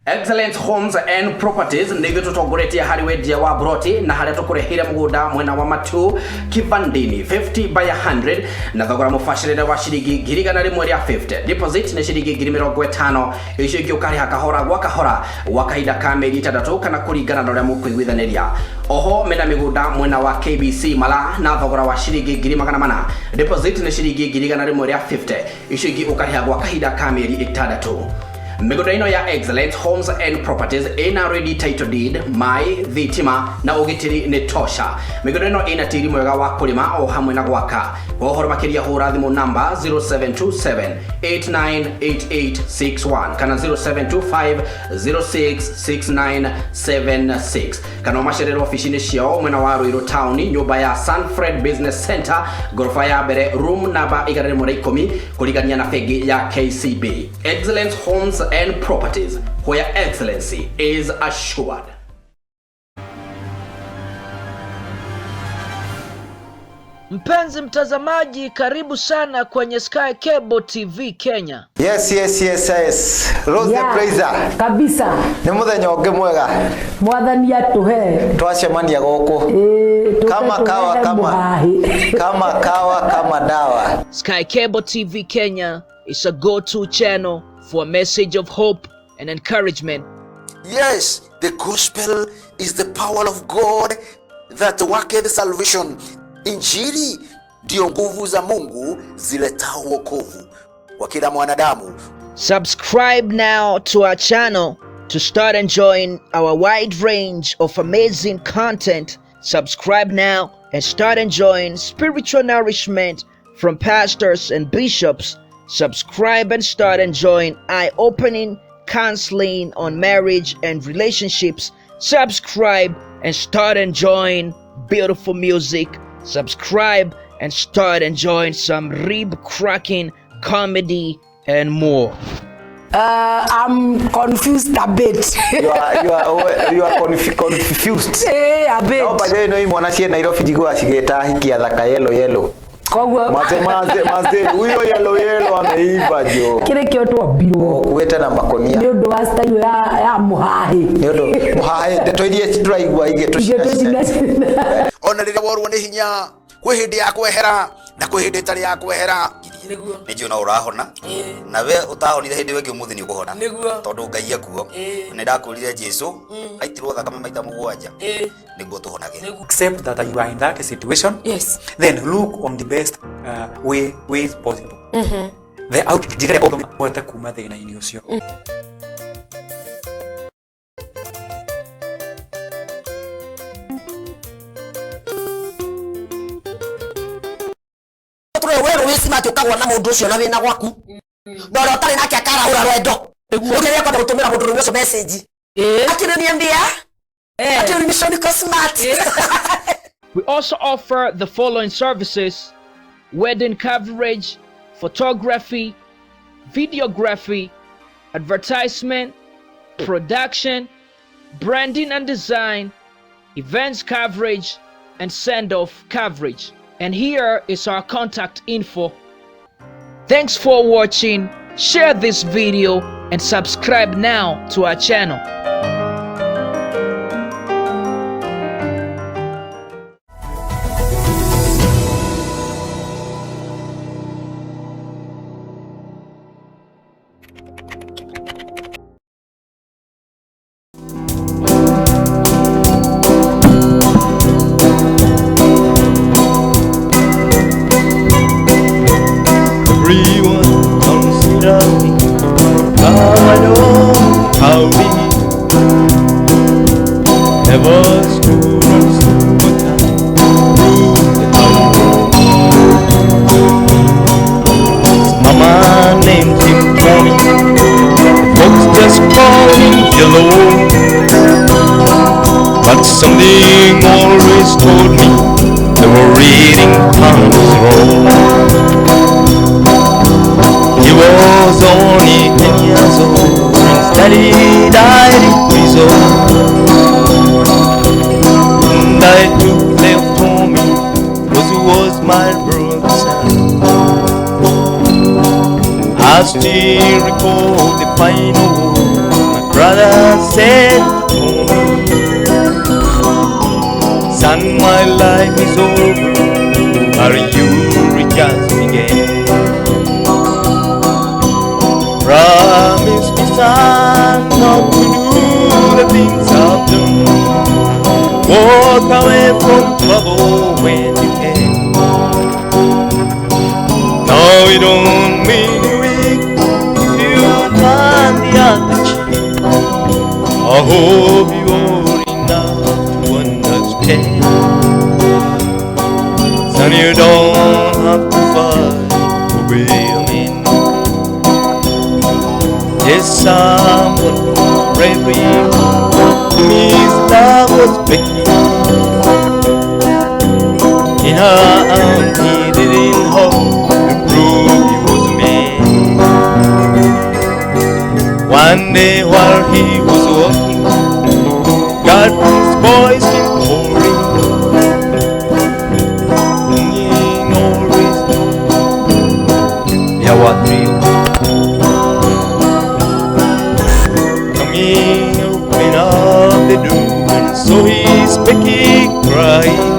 Excellent Homes and Properties nigyo tutongoretia hari wedia wa broti na haria tukurehire muguda mwena wa Matu Kivandini 50 by 100 na thogora mufashirire wa shiringi 150. Deposit ni shiringi 50 icio ingĩ ukariha kahora gwa kahora wa kahinda ka mĩeri 3 kana kũringana na ũrĩa mũkũiguithaniria. Oho mena miguda mwena wa KBC Mala na thogora wa shiringi 400. Deposit ni shiringi 150 icio ingĩ ukariha gwa kahinda ka mĩeri 6. Migodaino ya Excellent Homes and Properties ina ready title deed my thitima na ugitiri ni tosha. Migodaino ina tiri mwega wa kulima o hamwe na gwaka. Wohoro makiria hura thimu namba 0727898861 kana 0725066976 kana masherero ofisini ciao mwena wa Ruiru Town nyumba ya Sanfred Business Center gorofa ya mbere room namba 110 kuligania na fegi ya KCB. Excellent Homes and Properties, where excellency is assured. Mpenzi mtazamaji, karibu sana kwenye Sky Cable TV Kenya. Yes. Rose the Praiser. Kabisa. Ni muthenya ungi mwega. Mwathani atuhe. Twacemania goko. Kama dawa. Sky Cable TV Kenya is a go-to channel for a message of hope and encouragement. Yes, the gospel is the power of God that worketh salvation. Injili ndio nguvu za Mungu ziletao wokovu kwa kila mwanadamu. Subscribe now to our channel to start enjoying our wide range of amazing content. Subscribe now and start enjoying spiritual nourishment from pastors and bishops. Subscribe and start enjoying eye-opening counseling on marriage and relationships. Subscribe and start enjoying beautiful music. Subscribe and start enjoying some rib-cracking comedy and more. I'm confused a bit. You are confused. A bit. No, but you know him wana cie Nairobi jigo acigeta hikia thaka yellow. Kogwa Maze huyo yellow ameiva jo. Kile kioto wabiro. Kuweta na makonia. Ndio ndo style ya muhahi. Ndio muhahi ndetoirie turaigwa ige Ona rĩrĩa worwo nĩ hinya kwĩ hĩndĩ ya kwehera na kwĩ hĩndĩ ĩtarĩ ya kwehera. Nĩnjũ na ũrahona na we ũtahonire hĩndĩ wengĩ ũmũthĩ nĩ ũkũhona tondũ Ngai akuo nĩ ndakwĩrire Jesu aitirwo thakame maita mũgwanja nĩguo tũhonage. Accept that you are in that situation. Yes. Then look on the best ways possible. The out jigare odo mwete kuma thĩna-inĩ ũcio. Wewe wesima tukagwa na mundu ucio na wina gwaku ndoro tari nake akara ura rwendo ugeria kwenda gutumira mundu ucio message akirania mbia akirania mission smart. We also offer the following services: wedding coverage, photography, videography, advertisement, production, branding and design, events coverage, and send-off coverage. And here is our contact info. Thanks for watching. Share this video and subscribe now to our channel. Everyone consider me. Now I know how we ever stood and stood through the town. Mama named him Tommy. Folks just call him Yellow. But something always told me they were reading Tommy's roll. He was only 10 years old when his daddy died in prison. And I took left for me, cause he was my brother's son. I still recall the final words my brother said to me, son, my life is over, but you just began. Promise me, son, not to do the things I've done. Walk away from trouble when you can. No, you don't mean you weak if you turn the other cheek. I hope you are enough to understand. Son, you don't have to fight to be a man. There's someone bravery his love was Becky. In her arms he didn't hope to prove he was a man. One day while he was walking, God his voice came pouring, singing always. There were three coming open up the door, and so he's Becky crying.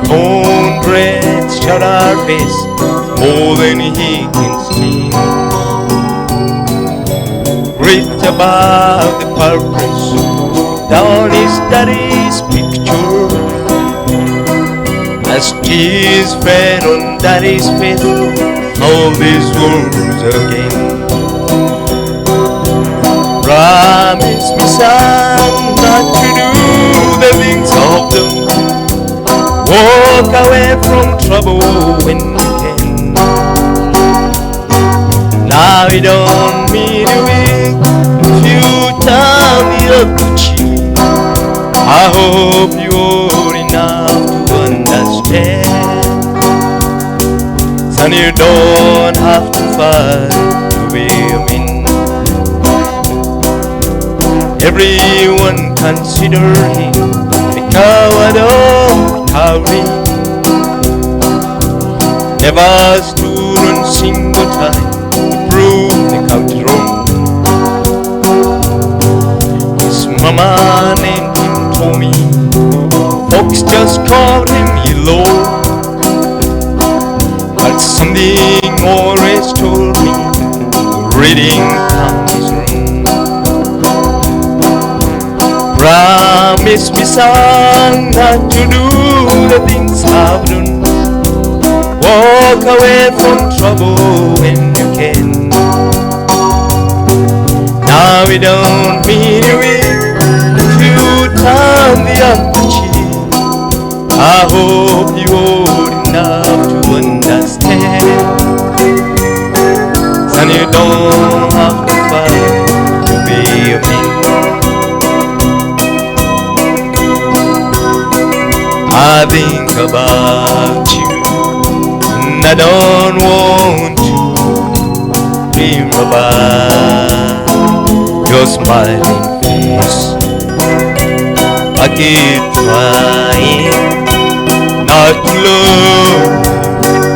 Bone dread shut our face more than he can sing. Read about the purpose down his daddy's picture. As tears fell on daddy's face, all these words again. Promise me, son, not to do the things of them. Walk away from trouble when you can. Now you don't mean a week if you turn the other cheek. I hope you're enough to understand. Son, you don't have to fight to be a man. Everyone consider him the coward of Calvary. Never stood on single time to prove the couch wrong. His mama named him Tommy, folks just called him Yellow. But something always told me reading comes wrong. Promise me, son, not to do the things I've done. Walk away from trouble when you can. Now we don't mean you if you turn the other cheek. I hope you're enough to understand. Son, you don't have to fight to be a man. I think about you, and I don't want to dream about your smiling face. I keep trying not to love you,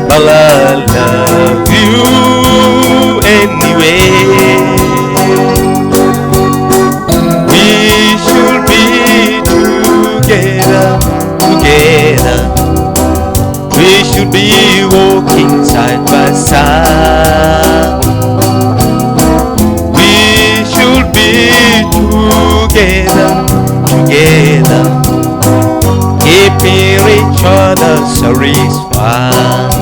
but I love you anyway. We should be together. We should be walking side by side. We should be together, keeping each other satisfied.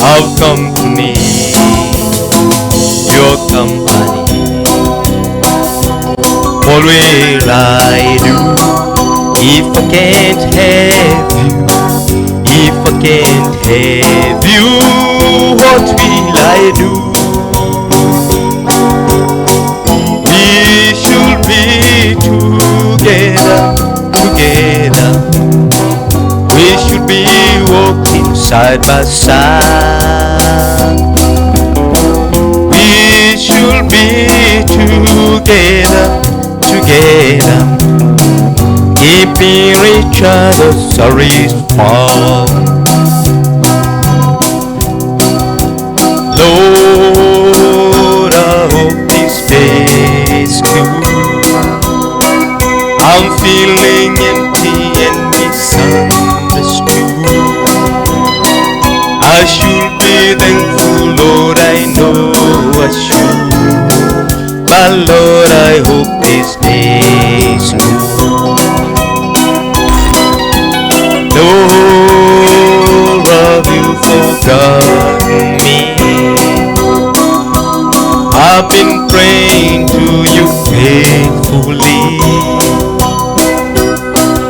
I've come to need your company. What will I do if I can't have you? If I can't have you, what will I side by side. We should be together, together, keeping each other's sorries far. Lord, I hope this day's good. I'm feeling empty and misunderstood. I should be thankful, Lord, I know I should. But Lord, I hope this day's good. Lord, have you forgotten me? I've been praying to you faithfully.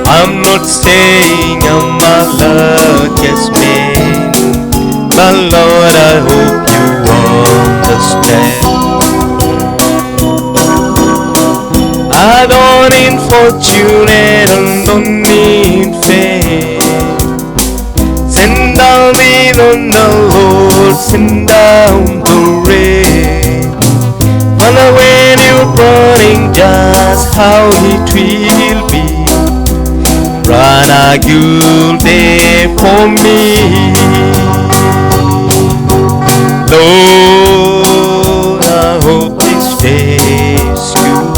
I'm not saying I'm a luckiest man, but Lord, I hope you understand. I don't need fortune and I don't need fame. Send down the Lord, send down the rain. Wonder when you're running, just how it will be. Run a good day for me, Lord, I hope this day's good.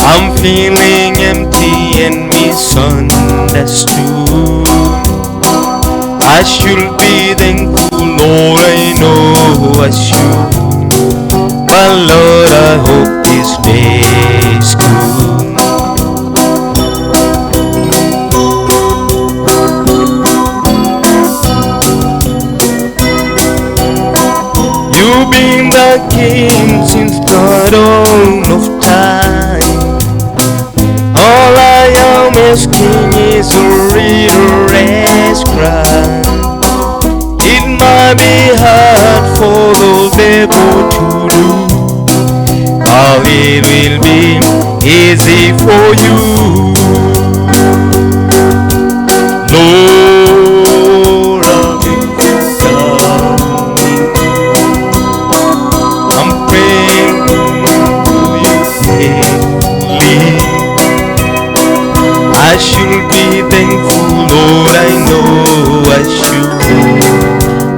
I'm feeling empty and misunderstood. I should be thankful, Lord, I know I should. But Lord, I hope this day's good. You've been the king since the dawn of time. All I am asking is a little rest cry. It might be hard for those able to do, but it will be easy for you. Lord, I've been I'm praying to you faithfully. I should be thankful, Lord, I know I should.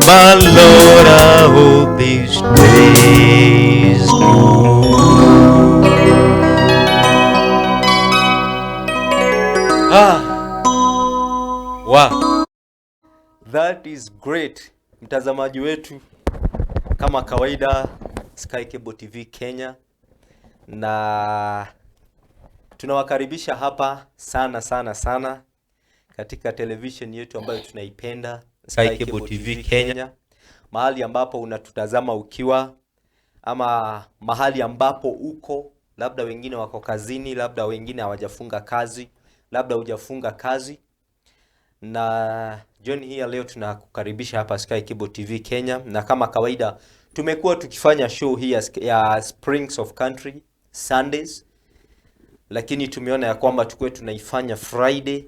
But Lord, I hope these days good. Wow. That is great. Mtazamaji wetu, kama kawaida, Sky Cable TV Kenya, na tunawakaribisha hapa sana katika television yetu ambayo tunaipenda, Sky Cable TV Kenya, mahali ambapo unatutazama ukiwa ama mahali ambapo uko, labda wengine wako kazini, labda wengine hawajafunga kazi, labda hujafunga kazi. Na John hii leo tunakukaribisha hapa Sky Cable TV Kenya, na kama kawaida tumekuwa tukifanya show hii ya Springs of Country Sundays, lakini tumeona ya kwamba tukue tunaifanya Friday,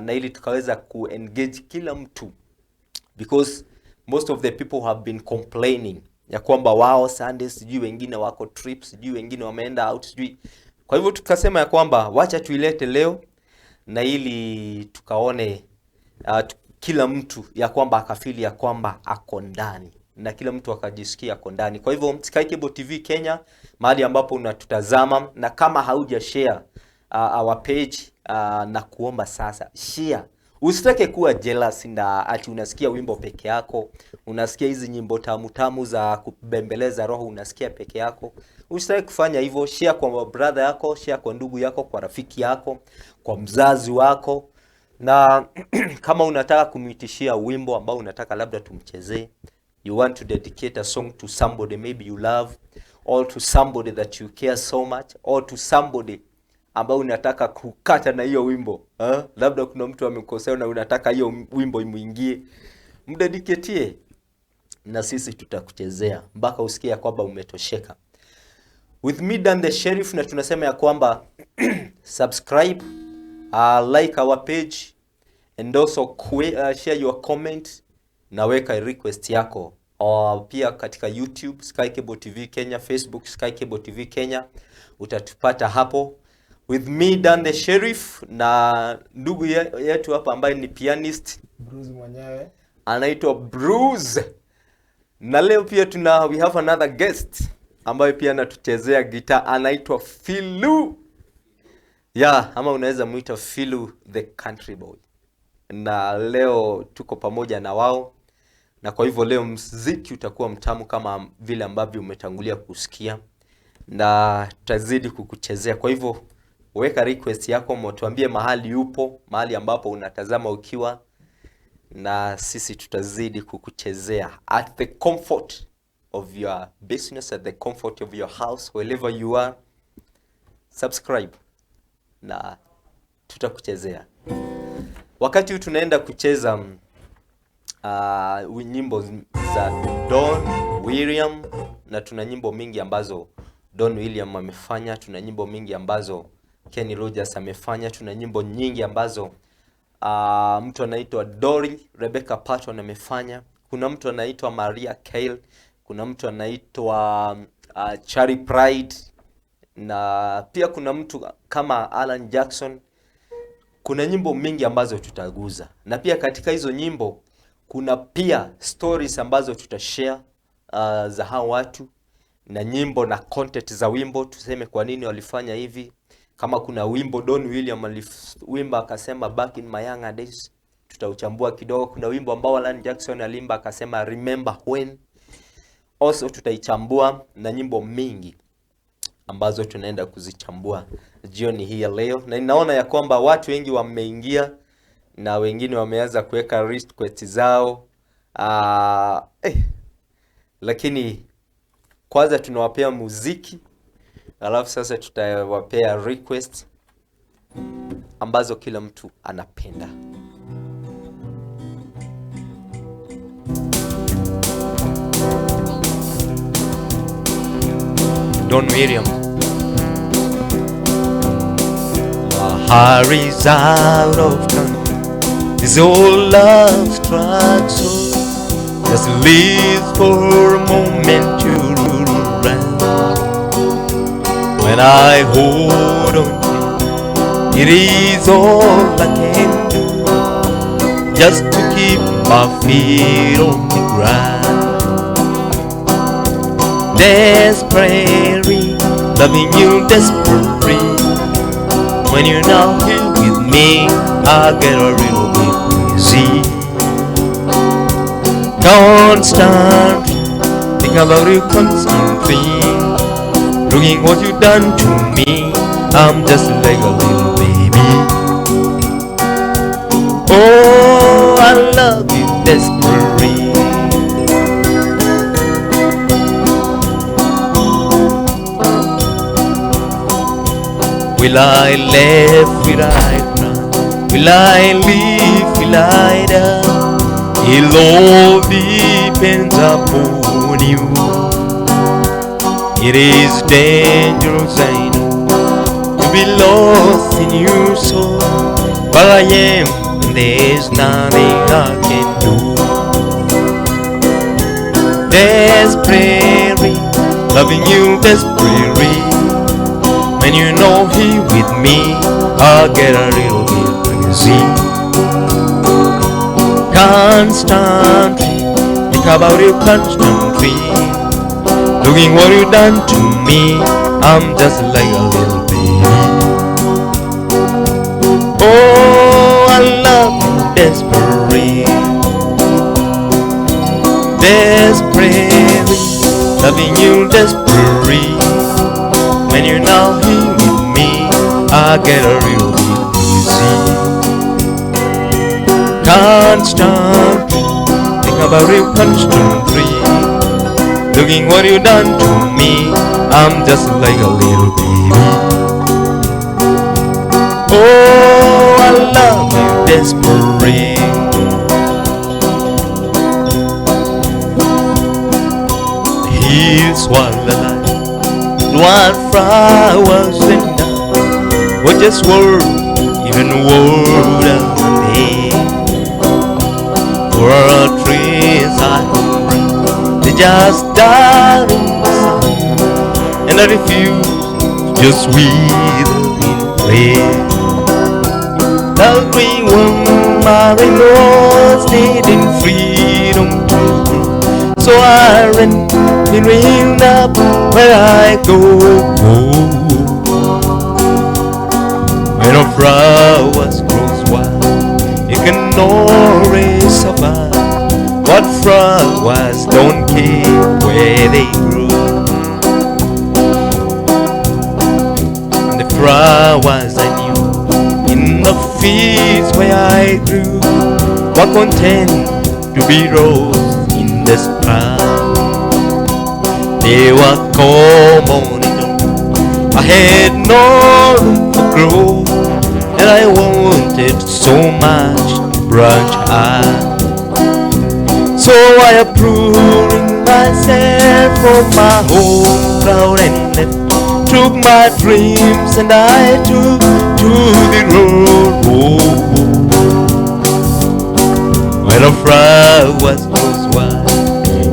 na ili tukaweza ku-engage kila mtu, because most of the people have been complaining ya kwamba wao Sundays sijui wengine wako trips, sijui wengine wameenda out, sijui. Kwa hivyo tukasema ya kwamba wacha tuilete leo, na ili tukaone kila mtu ya kwamba akafili ya kwamba ako ndani, na kila mtu akajisikia ako ndani. Kwa hivyo Sky Cable TV Kenya, mahali ambapo unatutazama, na kama hauja share our page, na kuomba sasa share. Usitake kuwa jealous na ati unasikia wimbo peke yako, unasikia hizi nyimbo tamu za kubembeleza roho unasikia peke yako. Usitake kufanya hivyo. Share kwa brother yako, share kwa ndugu yako, kwa rafiki yako, kwa mzazi wako. Na kama unataka kumwitishia wimbo ambao unataka labda tumchezee, you want to dedicate a song to somebody maybe you love, or to somebody that you care so much, or to somebody ambao unataka kukata na hiyo wimbo, labda kuna mtu amekosea na unataka hiyo wimbo imuingie, mdediketie na sisi tutakuchezea mpaka usikie kwamba umetosheka. With me Dan the Sheriff, na tunasema ya kwamba subscribe, like our page, and also share your comment na weka request yako. Pia katika YouTube Sky Cable TV Kenya, Facebook Sky Cable TV Kenya, utatupata hapo with me Dan the Sheriff na ndugu yetu hapa ambaye ni pianist Bruce mwenyewe anaitwa Bruce. Na leo pia we have another guest ambaye pia anatuchezea gitaa anaitwa Philu. Ama unaweza muita Philu the country boy. Na leo tuko pamoja na wao. Na kwa hivyo leo muziki utakuwa mtamu kama vile ambavyo umetangulia kusikia. Na tutazidi kukuchezea. Kwa hivyo weka request yako, mtuambie mahali upo, mahali ambapo unatazama ukiwa, na sisi tutazidi kukuchezea at the comfort of your business, at the comfort of your house, wherever you are. Subscribe na tutakuchezea. Wakati huu tunaenda kucheza nyimbo za Don William, na tuna nyimbo mingi ambazo Don William amefanya, tuna nyimbo mingi ambazo Kenny Rogers amefanya, tuna nyimbo nyingi ambazo mtu anaitwa Dory Rebecca Patton amefanya, kuna mtu anaitwa Maria Kale, kuna mtu anaitwa Cherry Pride, na pia kuna mtu kama Alan Jackson. Kuna nyimbo mingi ambazo tutaguza, na pia katika hizo nyimbo kuna pia stories ambazo tutashare za hao watu, na nyimbo na content za wimbo, tuseme kwa nini walifanya hivi. Kama kuna wimbo Don William aliwimba akasema back in my younger days, tutauchambua kidogo. Kuna wimbo ambao Alan Jackson alimba akasema remember when, also tutaichambua, na nyimbo mingi ambazo tunaenda kuzichambua jioni hii ya leo. Na ninaona ya kwamba watu wengi wameingia na wengine wameanza kuweka request zao. Lakini kwanza tunawapea muziki, alafu sasa tutawapea request ambazo kila mtu anapenda. Don William. My heart is out of time. This old love struck so. Just live for a moment to rest. When I hold on to it, it is all I can do, just to keep my feet on the ground. Desperately, loving you desperately. When you're not here with me, I get a little bit crazy. Constant, think about you constantly. Looking what you done to me, I'm just like a little baby. Oh, I love you desperately. Will I live, will I run? Will I live, will I die? It all depends upon you. It is dangerous, I know, to be lost in your soul. But I am, and there's nothing I can do. Desperately, loving you desperately. When you're not here with me, I get a little bit crazy. Constantly, think about you constantly. Looking what you done to me, I'm just like a little baby. Oh, I love you desperately. Desperately, loving you desperately. When you're not here with me, I get a real bit easy. Constantly, think about you constantly. Looking what you done to me, I'm just like a little baby. Oh, I love you desperately. Here's what I like. One flowers and I, what just word, even word of me. for our trees are green. They just died in the sun, and I refuse to just wither in place. The green one, my rainbows needing freedom to grow. So I ran and ran up where I go. When a flowers grows wild, you can always survive. What flowers don't care where they grow. And the flowers I knew in the fields where I grew were content to be rose in the sky. They were common enough, I had no room for growth, and I wanted so much to branch out. So I uprooted myself from my home ground and left. Took my dreams and I took to the road. When a flowers grows wild,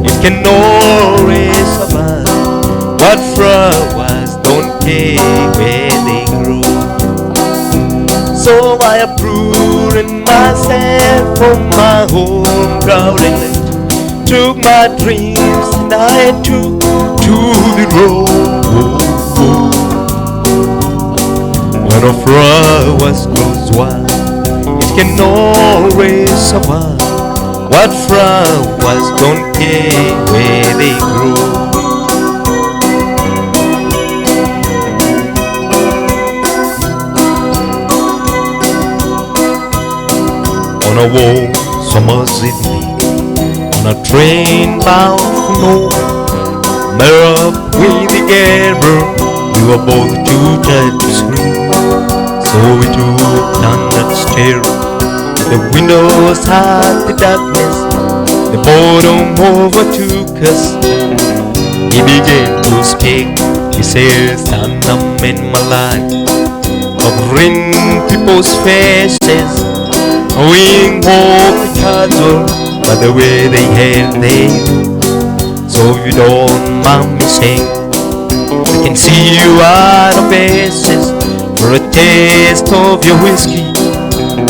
it can always survive. What flowers don't care where they grow. So I uprooted myself from my home ground and left. Took my dreams and I took to the road. When a flowers grows wild, it can always survive. What flowers don't care where they grow. On a warm summer's evening, on a train bound for nowhere, met up with the gambler. We were both too tired to sleep, so we took turns at staring. The windows had the darkness, the boredom overtook us. He began to speak, he says, "Son, I'm in my life, covering people's faces, knowing hope the cattle by the way they have they do. So if you don't mind me saying, I can see you out of faces. For a taste of your whiskey,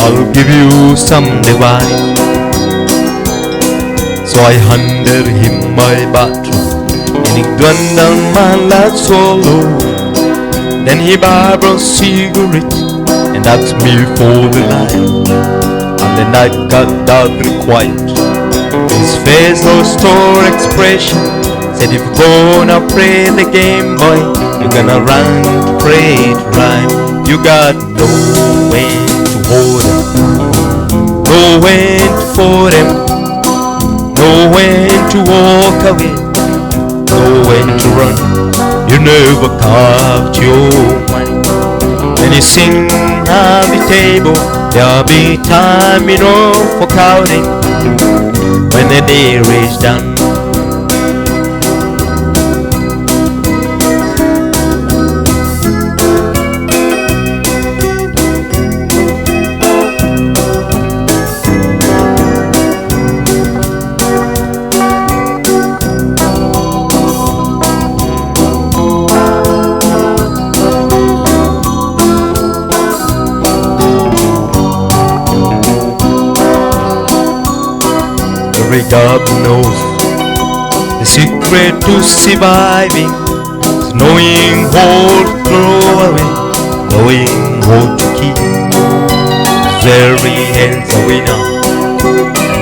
I'll give you some divine." So I handed him my bottle, and he gunned down my last swallow. Then he barred a cigarette and asked me for the light. And the night got darkly quiet. His face lost all expression. Said, "If you're gonna play the game, boy, you're gonna run to play it right. You got no when to hold him, no when to fold him, no when to walk away, no when to run. You never carved your money. When you sing at the table, there'll be time enough for counting when the day is done." Every dog knows the secret to surviving is knowing what to throw away, knowing what to keep. Every hand's a winner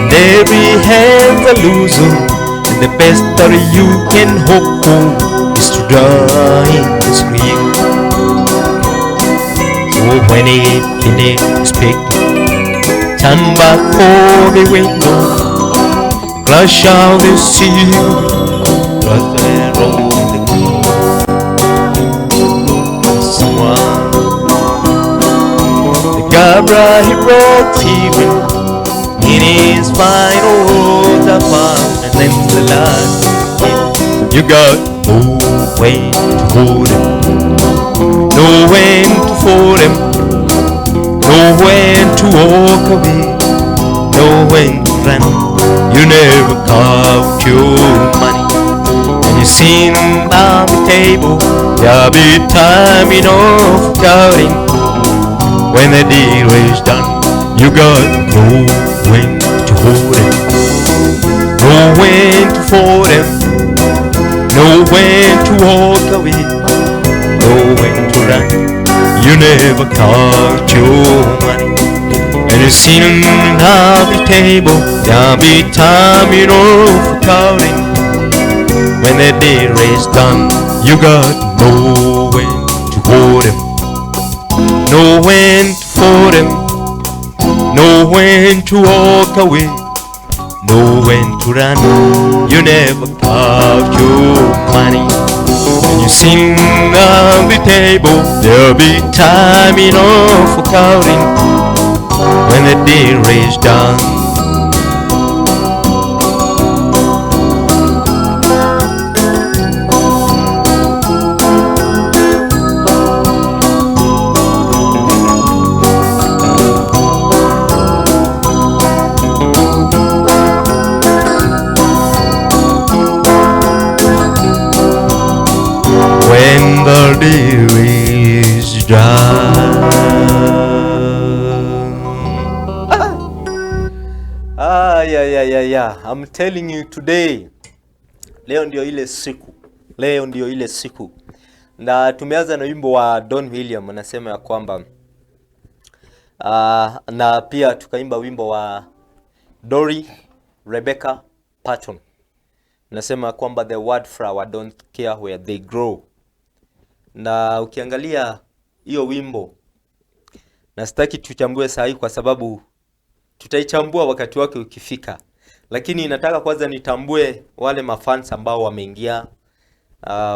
and every hand's a loser, and the best that you can hope for is to die in the stream. So when it finishes speaking, turn back for the window, flush out the sea, flush the road, someone, the Gabra he wrote even in his final words I found, and then the last, you got no way to hold him, no when to fold him, no when to walk away, no when to run, you never count your money. When you sit down the table, there'll be time enough counting. When the deal is done, you got no when to hold them, no when to fold them, no when to walk away, no when to run. You never count your money. When you sit down the table, there'll be time enough for counting. When the deal is done, you got no when to hold them, no when to fold them, no when to walk away, no when to run. You never count your money. When you sit down the table, there'll be time enough for counting. When the deal is done. When the deal is done. Yeah. I'm telling you today, leo ndio ile siku. Leo ndio ile siku. Na tumeanza na wimbo wa Don William, anasema ya kwamba na pia tukaimba wimbo wa Dory Rebecca Patton. Nasema kwamba the word flower don't care where they grow. Na ukiangalia hiyo wimbo, na sitaki tuchambue saa hii kwa sababu tutaichambua wakati wake ukifika. Lakini nataka kwanza nitambue wale mafans ambao wameingia,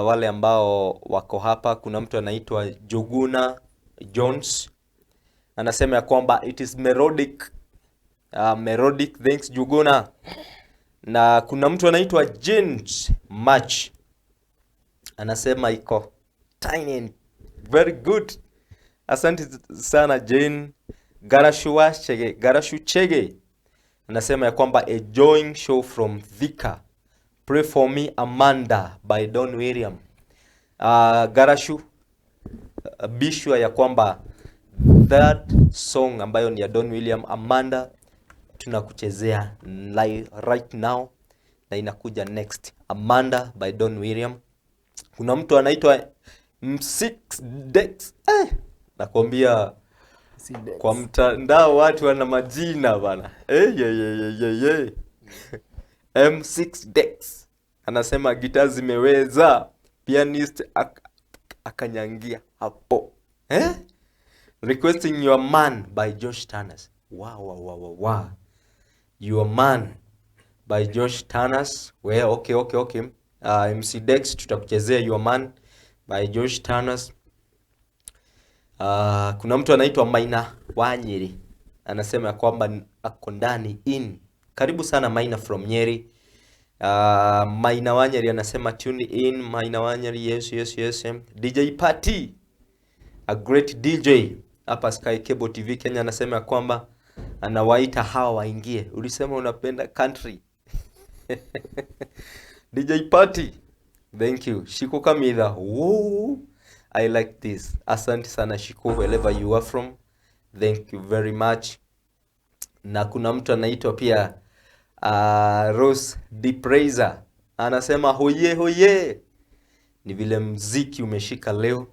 wale ambao wako hapa. Kuna mtu anaitwa Juguna Jones. Anasema ya kwamba it is melodic. Melodic, thanks Juguna. Na kuna mtu anaitwa James Match. Anasema iko tiny and very good. Asante sana Jane. Garashu Chege. Anasema ya kwamba a joint show from Thika. Pray for me Amanda by Don William. Garashu, bishwa ya kwamba that song ambayo ni ya Don William Amanda tunakuchezea live right now na inakuja next. Amanda by Don William. Kuna mtu anaitwa M6 Dex. Nakwambia kwa mtandao watu wana majina bana. M6 Dex. Anasema gitaa zimeweza. Pianist akanyangia hapo. Requesting Your Man by Josh Turners. Wow. Your Man by Josh Turners. Well, okay. MC Dex tutakuchezea Your Man by Josh Turners. Kuna mtu anaitwa Maina Wanyeri. Anasema kwamba ako ndani in. Karibu sana Maina from Nyeri. Maina Wanyeri anasema tune in. Maina Wanyeri, yes. DJ Party, a great DJ hapa Sky Cable TV Kenya, anasema kwamba anawaita hawa waingie. Ulisema unapenda country. DJ Party, thank you. Shiko Kamidha, woo, I like this. Asante sana Shiko, wherever you are from, thank you very much. Na kuna mtu anaitwa pia Rose Depraiser. Anasema hoye. Ni vile mziki umeshika leo.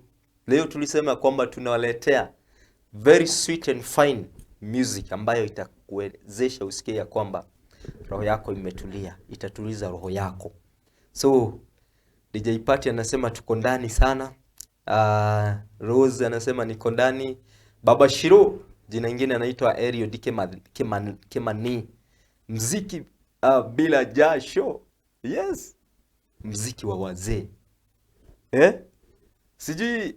Leo tulisema kwamba tunawaletea very sweet and fine music ambayo itakuwezesha usikie ya kwamba roho yako imetulia, itatuliza roho yako. So DJ Party anasema tuko ndani sana. Rose anasema niko ndani. Baba Shiro, jina lingine anaitwa Erio Kemani. Mziki bila jasho. Yes. Mziki wa wazee. Sijui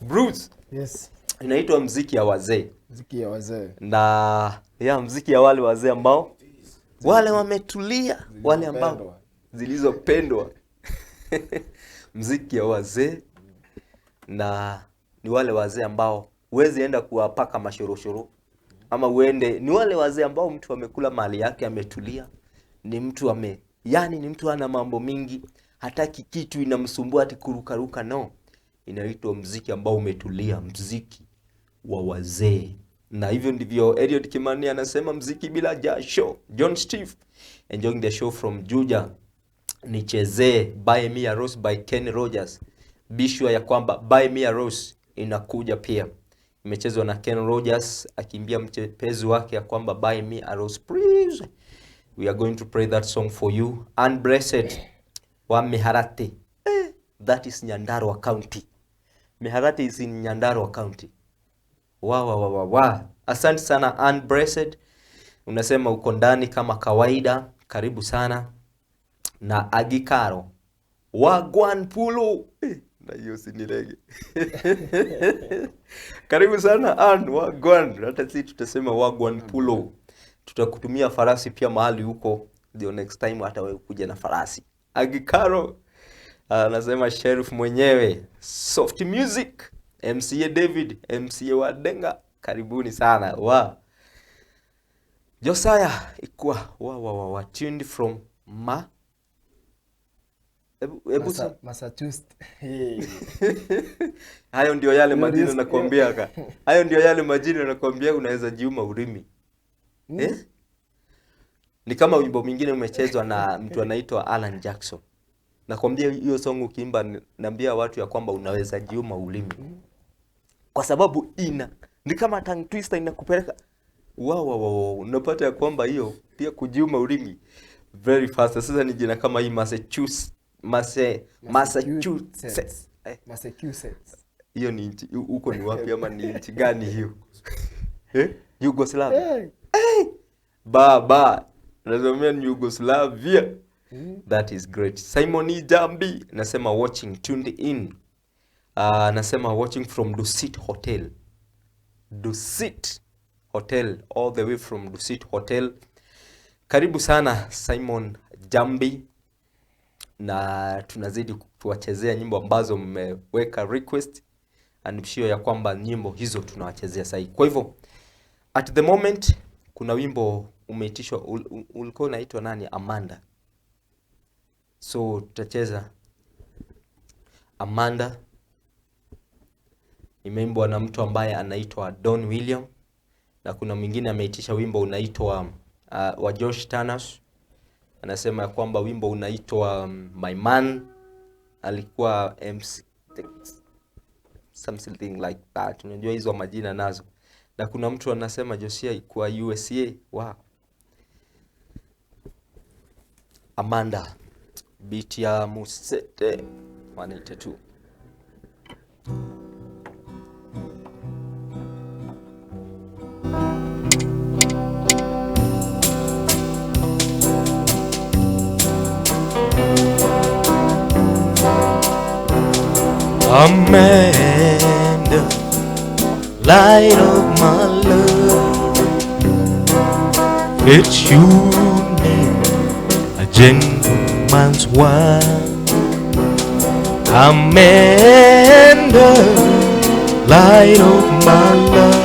Bruce. Yes. Inaitwa mziki ya wazee. Mziki ya wazee. Na mziki ya wale wazee ambao wale wametulia, wale ambao zilizopendwa. Mziki ya wazee, na ni wale wazee ambao huwezi enda kuwapaka mashoroshoro. ama uende, ni wale wazee ambao mtu amekula mali yake ametulia, ni mtu yani ni mtu ana mambo mingi, hataki kitu inamsumbua ati kurukaruka, no. Inaitwa mziki ambao umetulia, mziki wa wazee. Na hivyo ndivyo Eliud Kimani anasema, mziki bila jasho. John Steve enjoying the show from Juja. Nichezee Buy Me a Rose by Kenny Rogers. Bishwa ya kwamba Buy Me a Rose inakuja pia. Imechezwa na Ken Rogers akimbia mchepezi wake ya kwamba Buy Me a Rose please. We are going to pray that song for you. Unblessed wa Miharati. That is Nyandarua County. Miharati is in Nyandarua County. Wow. Asante sana Unblessed. Unasema uko ndani kama kawaida. Karibu sana. Na Agikaro Wagwan Pulo. Na hiyo sinilege. Karibu sana Wagwan. Hata sisi tutasema Wagwan Pulo. Tutakutumia farasi pia mahali huko. The next time hata wewe kuja na farasi. Agikaro anasema sheriff mwenyewe. Soft music. MCA David, MCA Wadenga. Karibuni sana. Wow. Josiah ikwa tuned from Massachusetts. Hayo ndio yale majina nakwambia ka. Hayo ndio yale majina nakwambia unaweza jiuma ulimi. Ni kama wimbo mwingine umechezwa na mtu anaitwa Alan Jackson. Nakwambia hiyo song ukiimba naambia watu ya kwamba unaweza jiuma ulimi. Kwa sababu ni kama tongue twister inakupeleka. Wow. Unapata ya kwamba hiyo pia kujiuma ulimi very fast. Sasa ni jina kama hii Massachusetts. Hiyo ni nchi huko ni wapi ama ni nchi gani hiyo? Yugoslavia. Baba. Nasema ni Yugoslavia. That is great. Simon Jambi nasema watching tuned in. Nasema watching from Dusit Hotel. Dusit Hotel all the way from Dusit Hotel. Karibu sana Simon Jambi. Na tunazidi kuwachezea nyimbo ambazo mmeweka request, and sure ya kwamba nyimbo hizo tunawachezea sasa. Kwa hivyo at the moment kuna wimbo umeitishwa ulikuwa unaitwa nani? Amanda. So tutacheza Amanda. Imeimbwa na mtu ambaye anaitwa Don William, na kuna mwingine ameitisha wimbo unaitwa wa Josh Tanas. Anasema kwamba wimbo unaitwa My Man. Alikuwa MC something like that. Unajua hizo majina nazo. Na kuna mtu anasema Josia ikuwa USA. Wow. Amanda. Beat ya Musete 182. Amanda, light of my love, it's you name, a gentleman's wife. Amanda, light of my love,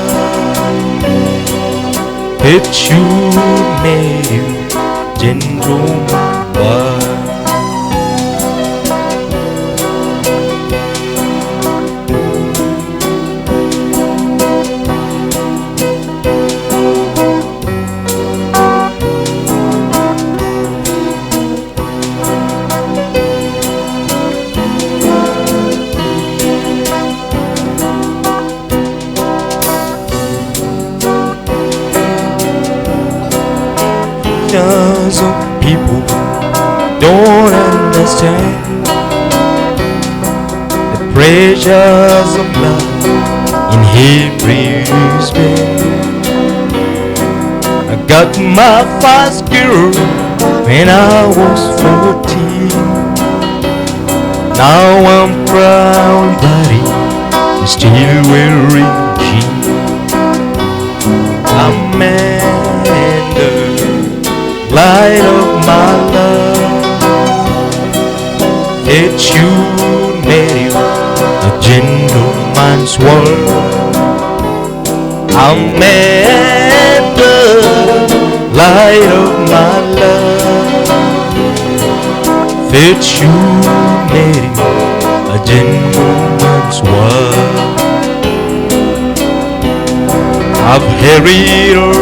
it's you name, gentleman's wife. Of people don't understand the pressures of love in Hebrews bed. I got my first girl when I was 14. Now I'm proud that I'm still wearing jeans. Amanda, light of my love, it's you made a gentleman's world. Amanda, light of my love. Fate you made you a gentleman's wife. I've harried or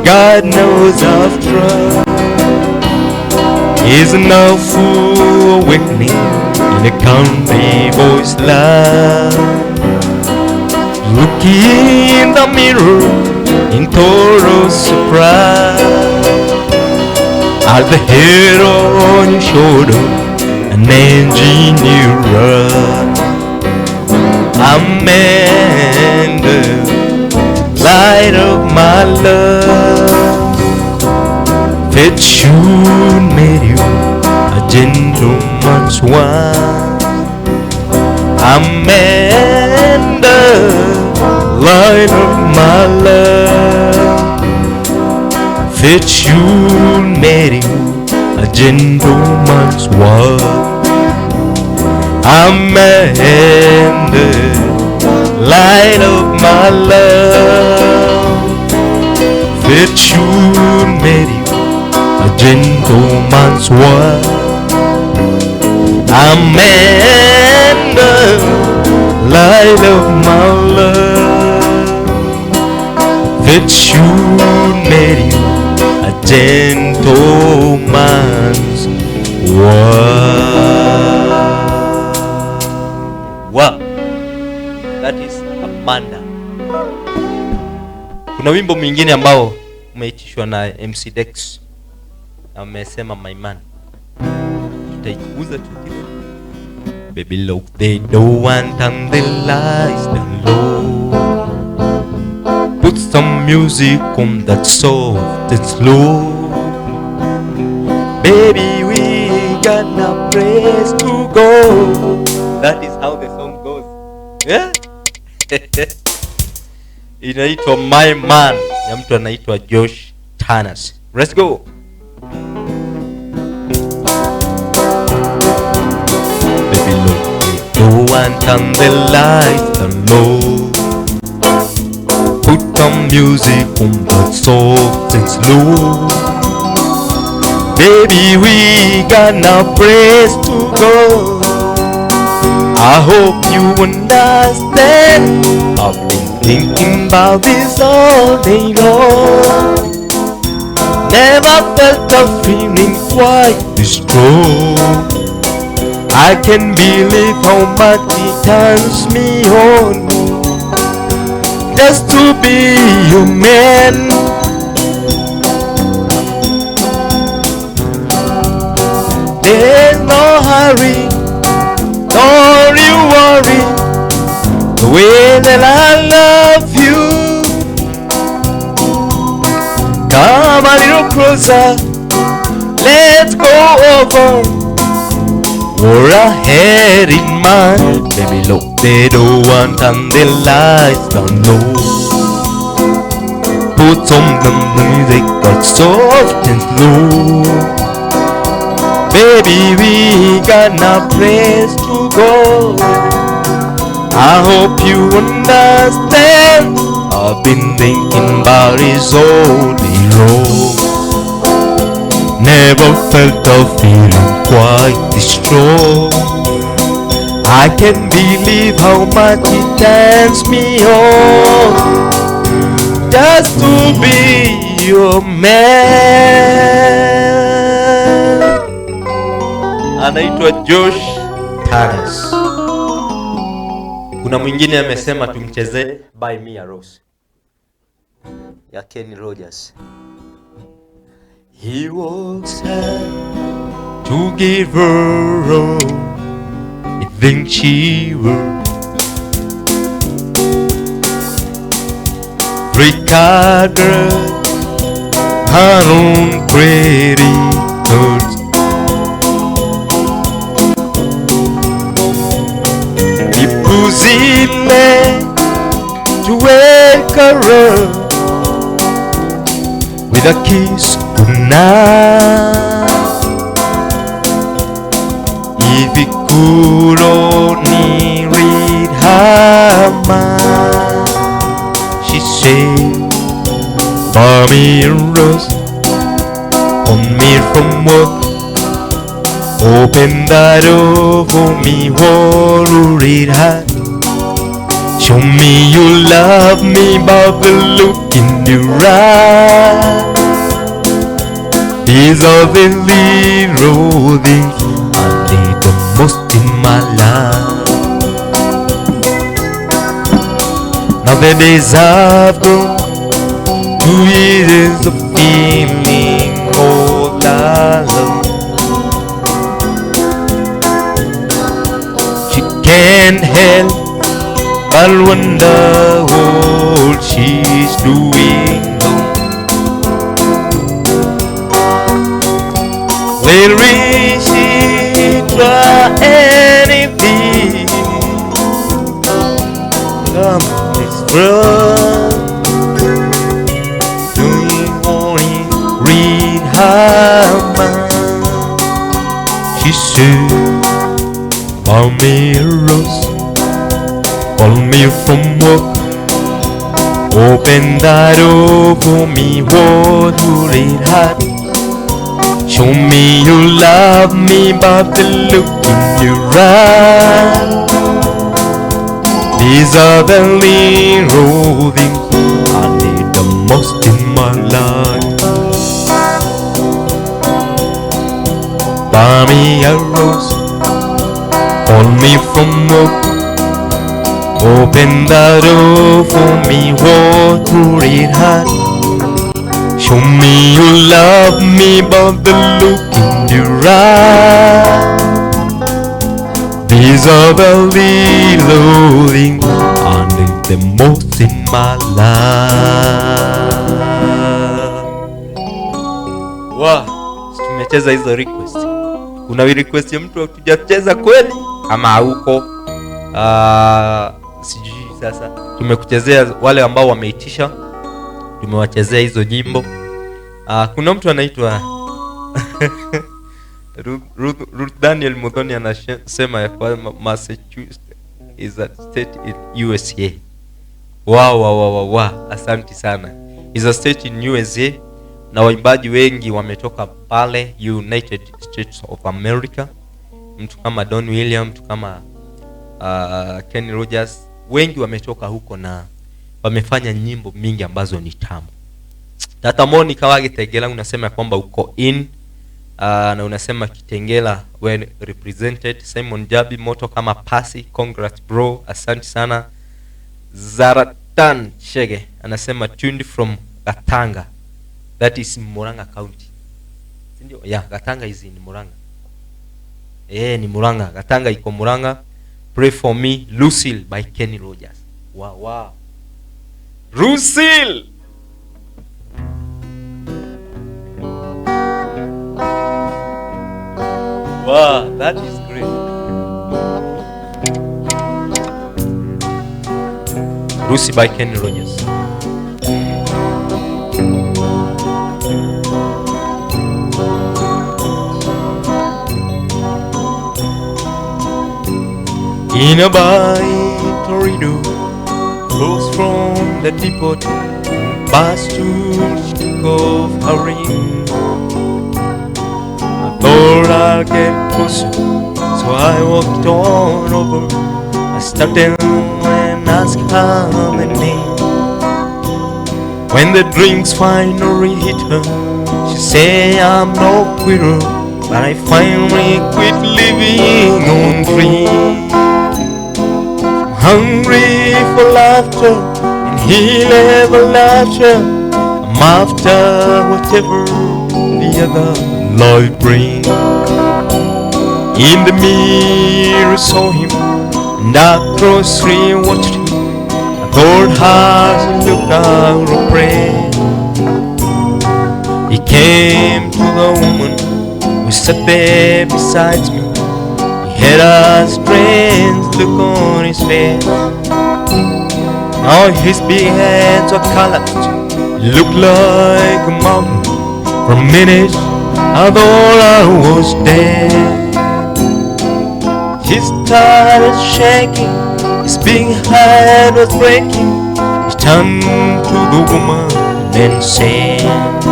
God knows I've tried. Is now full awakening in a country boy's life. Looking in the mirror in total surprise. At the head on your shoulder, an engineer. I'm in the light of my love. Fate should made you a gentleman's wife. I'm in the light of my love. Fate should made you a gentleman's wife. I'm in the light of my love. Fate should made you a gentleman's wife. I'm in the light of my love. Fate should made you a gentleman's wife. Wow, that is Amanda. Kuna wimbo mwingine ambao umeitishwa na MC Dex. Amesema my man. Tutaikuza tu kidogo. Baby look, they don't want and the lights down low. Put some music on that soft and slow. Baby, we got no place to go. That is how the song goes. Yeah? Inaitwa My Man ya mtu anaitwa Josh Tanas. Let's go. Baby look, no one turn the lights down low. Put some music on that soft and slow. Baby, we got no place to go. I hope you understand. I've been thinking about this all day long. Never felt a feeling quite this strong. I can't believe how much it turns me on just to be your man. There's no hurry, don't you worry, the way that I love you. Come a little closer, let's go over what I had in mind. Baby look, they don't want and the lights down low. Put on the music that's soft and slow. Baby, we got no place to go. I hope you understand. I've been thinking about it all day long. Never felt a feeling quite this strong. I can't believe how much it turns me on just to be your man. Anaitwa Josh Taras. Kuna mwingine amesema tumcheze Buy Me a Rose ya Kenny Rogers. He walks her to give her all I think she will. Regardless her own credit cards. Ipuzile tuweka roho with a kiss tonight. If you could only read her mind, she said, buy me a rose, hold me from work, open that door for me, hold it high. Show me you love me by the look in your eyes. These are the little things I need the most in my life. Now the days I've gone, 2 years of feeling all alone. She can't help but wonder what she's doing. Where is she? Try anything. Come, let's run. Doing only read her mind. She said, buy me a rose, call me from work, open that door for me, what would it hide? Show me you love me by the look in your eyes. These are the little things I need the most in my life. Buy me a rose, call me from work, open the door for me, what would it hide? Show me you love me by the look in your eyes. These are the little things I need the most in my life. Wow, tumecheza hizo request. Kuna request ya mtu hatujacheza kweli ama hauko? Sijui sasa. Tumekuchezea wale ambao wameitisha. Tumewachezea hizo nyimbo. Kuna mtu anaitwa Ruth Daniel Muthoni anasema ya kwamba Massachusetts is a state in USA. Wow. Asante sana. Is a state in USA na waimbaji wengi wametoka pale United States of America. Mtu kama Don Williams, mtu kama Kenny Rogers, wengi wametoka huko na wamefanya nyimbo mingi ambazo ni tamu. Tata Monica wa Kitengela unasema kwamba uko in na unasema Kitengela when represented. Simon Jabi moto kama pasi, congrats bro, asante sana. Zaratan Shege anasema tuned from Gatanga, that is Muranga County. Ndio, yeah, Gatanga is in Muranga. Ni Muranga, Gatanga iko Muranga. Pray for me, Lucille by Kenny Rogers. Wow. Lucille. Wow, that is great. Lucy by Kenny Rogers. In a by Torino, close from the depot, bus to stick off her ring. I thought I'd get closer, so I walked on over. I started and asked her the name. When the drinks finally hit her, she said I'm no quitter, but I finally quit living on dreams. Hungry for laughter, and he'll ever laughter. I'm after whatever the other life brings. In the mirror saw him, and I closely watched him. I thought how he looked out of prayer. He came to the woman who sat there beside me. He had a strange look on his face. Now his big hands were collapsed. He looked like a mountain. For a minute I thought I was dead. He started shaking. His big head was breaking. He turned to the woman and sand.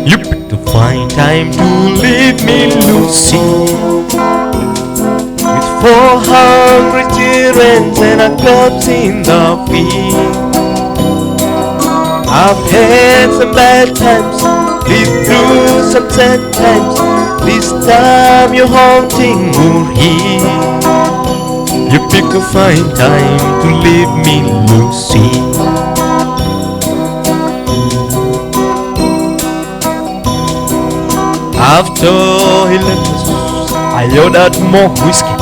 You picked to find time to leave me, Lucy, with 400 children and a clubs in the field. I've had some bad times, lived through some sad times. This time you're haunting more here. You picked a fine time to leave me, Lucy. After he left us, I ordered more whiskey.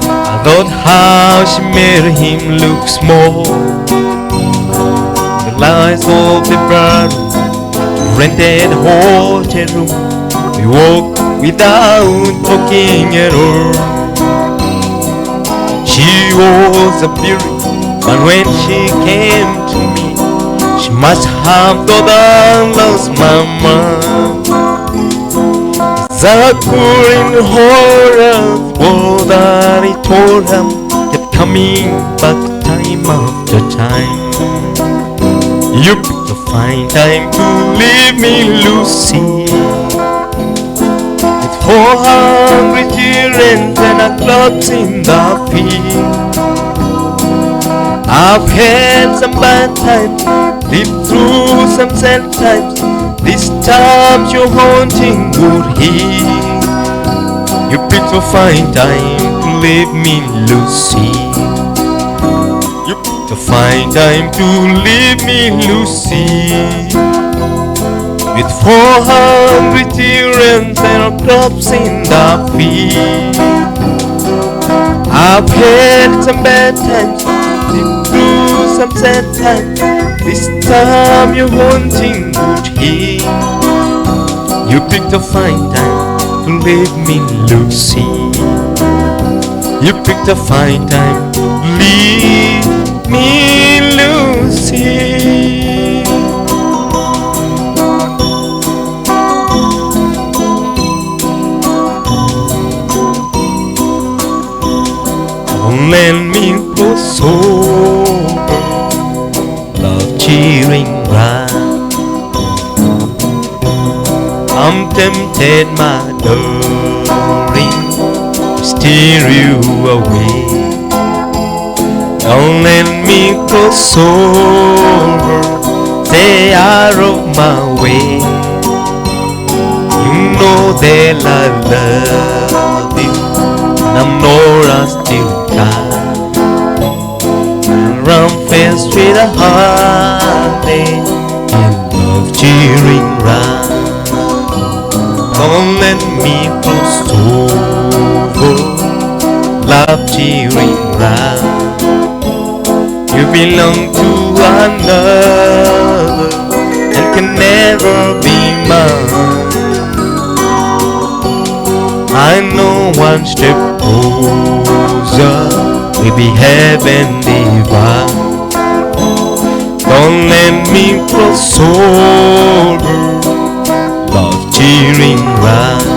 I thought how she made him look small. The lights of the bar, rented hotel room. We walked without talking at all. She was a beauty, but when she came to me, she must have thought I lost my mind. The pouring horror war that I told him kept coming back time after time. You picked a fine time to leave me, Lucy, with 400 children and a clubs in the field. I've had some bad times, lived through some sad times. This time you're haunting would heal. You picked a fine time to leave me, Lucy. You picked a fine time to leave me, Lucy, with 400 children and crops in the field. I've had some bad times, lived through some sad times. This time you're haunting would heal. You picked a fine time to leave me, Lucy. You picked a fine time to leave me, Lucy. Don't let me go sober, love cheering round. I'm tempted, my darling, to steer you away. Don't let me go sober, stay out of my way. You know that I love you, and I'm not still kind. And run fast with a heartache and love cheering round. Don't let me cross over, love cheering round. You belong to another and can never be mine. I know one step closer, we'll be heaven divine. Don't let me cross over, love cheering round.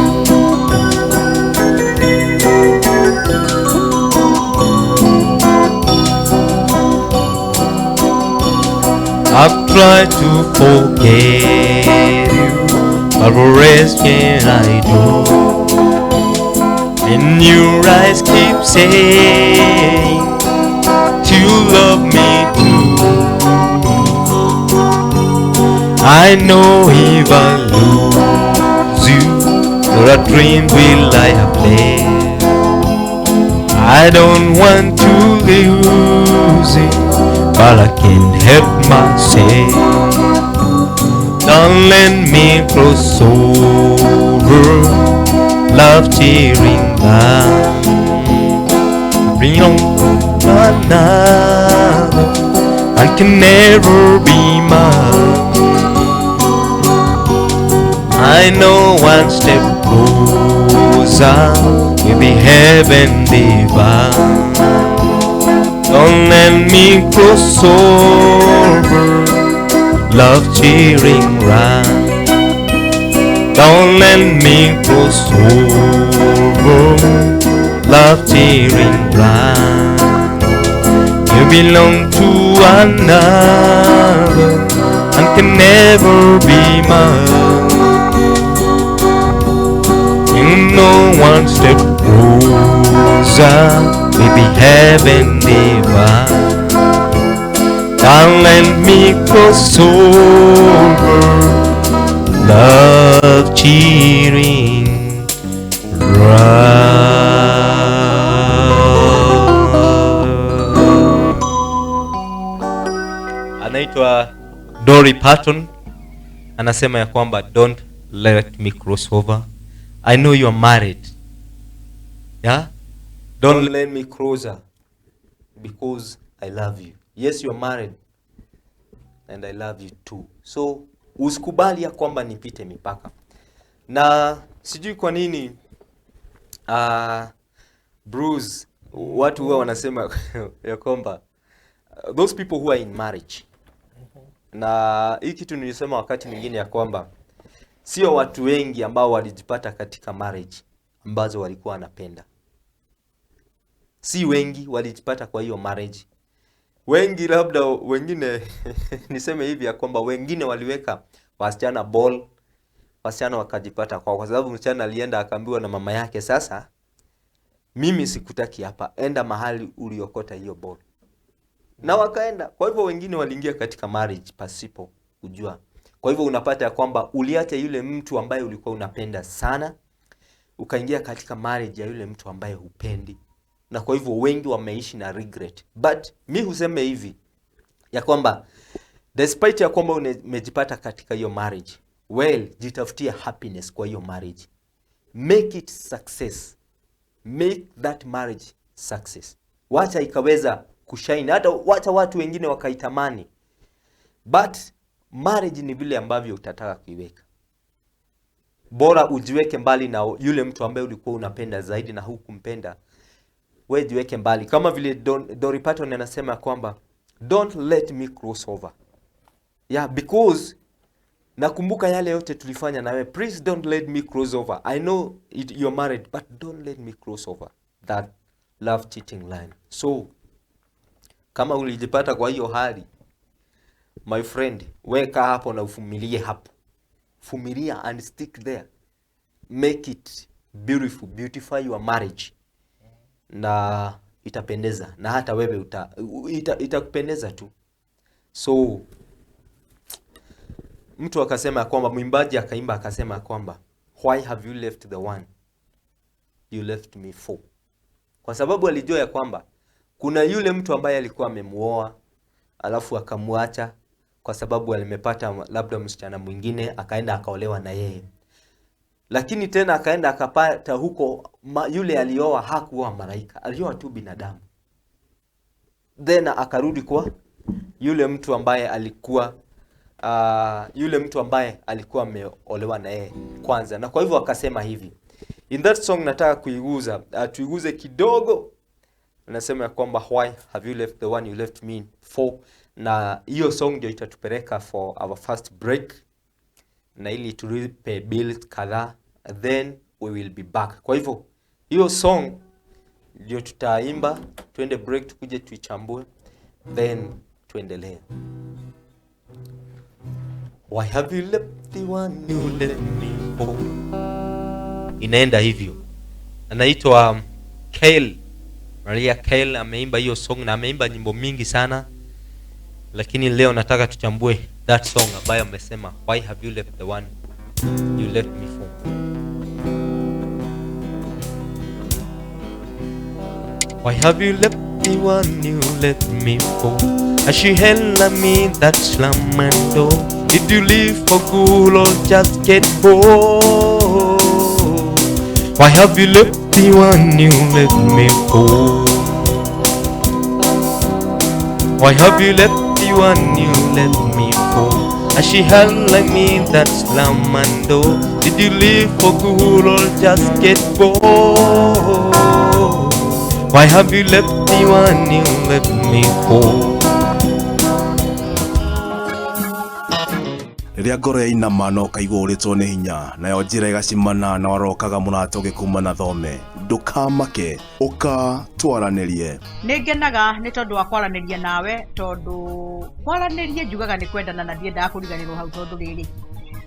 I've tried to forget you, but what else can I do? And your eyes keep saying you love me too. I know if I lose you, your dreams will I have played. I don't want to lose it, but I can't help myself. Don't let me cross over, love cheering down. Bring on another, and can never be mine. I know one step closer, we'll be heaven divine. Don't let me cross over, love cheering round. Don't let me cross over, love cheering round. You belong to another and can never be mine. You know, one step closer, maybe heaven divine. Don't let me cross over, love cheering right. Anaitwa Dolly Parton, anasema ya kwamba don't let me cross over. I know you are married. Yeah? Don't let me closer because I love you. Yes, you are married and I love you too. So usikubali ya kwamba nipite mipaka. Na sijui kwa nini Bruce, watu huwa wanasema ya kwamba those people who are in marriage. Na hii kitu nilisema wakati mwingine ya kwamba sio watu wengi ambao walijipata katika marriage ambazo walikuwa wanapenda. Si wengi walijipata kwa hiyo marriage. Wengi labda wengine niseme hivi ya kwamba wengine waliweka wasichana ball, wasichana wakajipata kwa sababu msichana alienda akaambiwa na mama yake, sasa mimi sikutaki hapa, enda mahali uliokota hiyo ball. Na wakaenda. Kwa hivyo wengine waliingia katika marriage pasipo kujua. Kwa hivyo unapata ya kwamba uliacha yule mtu ambaye ulikuwa unapenda sana, ukaingia katika marriage ya yule mtu ambaye hupendi. Na kwa hivyo wengi wameishi na regret. But mi huseme hivi ya kwamba despite ya kwamba umejipata katika hiyo marriage, well, jitafutia happiness kwa hiyo marriage. Make it success. Make that marriage success. Wacha ikaweza kushine, hata wacha watu wengine wakaitamani. But marriage ni vile ambavyo utataka kuiweka. Bora ujiweke mbali na yule mtu ambaye ulikuwa unapenda zaidi na hukumpenda. Wewe jiweke mbali. Kama vile Dolly Parton anasema kwamba don't let me cross over. Yeah, because nakumbuka yale yote tulifanya nawe. Please don't let me cross over. I know you're married, but don't let me cross over that love cheating line. So kama ulijipata kwa hiyo hali, my friend, weka hapo na uvumilie hapo. Vumilia and stick there. Make it beautiful, beautify your marriage. Na itapendeza, na hata wewe itakupendeza tu. So mtu akasema kwamba, mwimbaji akaimba akasema kwamba, why have you left the one you left me for? Kwa sababu alijua ya kwamba kuna yule mtu ambaye alikuwa amemuoa alafu akamwacha kwa sababu alimepata labda msichana mwingine, akaenda akaolewa na yeye. Lakini tena akaenda akapata huko yule alioa hakuwa malaika, alioa tu binadamu. Then akarudi kwa yule mtu ambaye alikuwa ameolewa na yeye kwanza. Na kwa hivyo akasema hivi. In that song nataka tuiguze kidogo. Anasema ya kwamba why have you left the one you left me for? Na hiyo song ndio itatupeleka for our first break. Na ili tulipe bills kadhaa, then we will be back. Kwa hivyo hiyo song ndio tutaimba, tuende break, tukuje tuichambue, then tuendelee. Why have you left the one you left me for? Inaenda hivyo. Anaitwa Maria Kale ameimba hiyo song, na ameimba nyimbo mingi sana, lakini leo nataka tuchambue that song ambayo amesema why have you left the one you left me for. Why have you left the one you left me for? As she held at me that slam and door. Did you leave for good or just get bored? Why have you left the one you left me for? Why have you left the one you left me for? As she held like me that slam and door. Did you leave for good or just get bored? Why have you left the one you left me for? riria ngoro yainama no kaigua uritwo ni hinya nayo njira igacimana na warokaga mũrata ũgĩkuma na thome ndũkamake ũka twaranirie. Nĩngenaga nĩ tondũ wa kwaranĩria nawe tondũ kwaranĩria njugaga nĩ kwendana na ndiendaga kũriganĩrwo hau tondũ rĩrĩ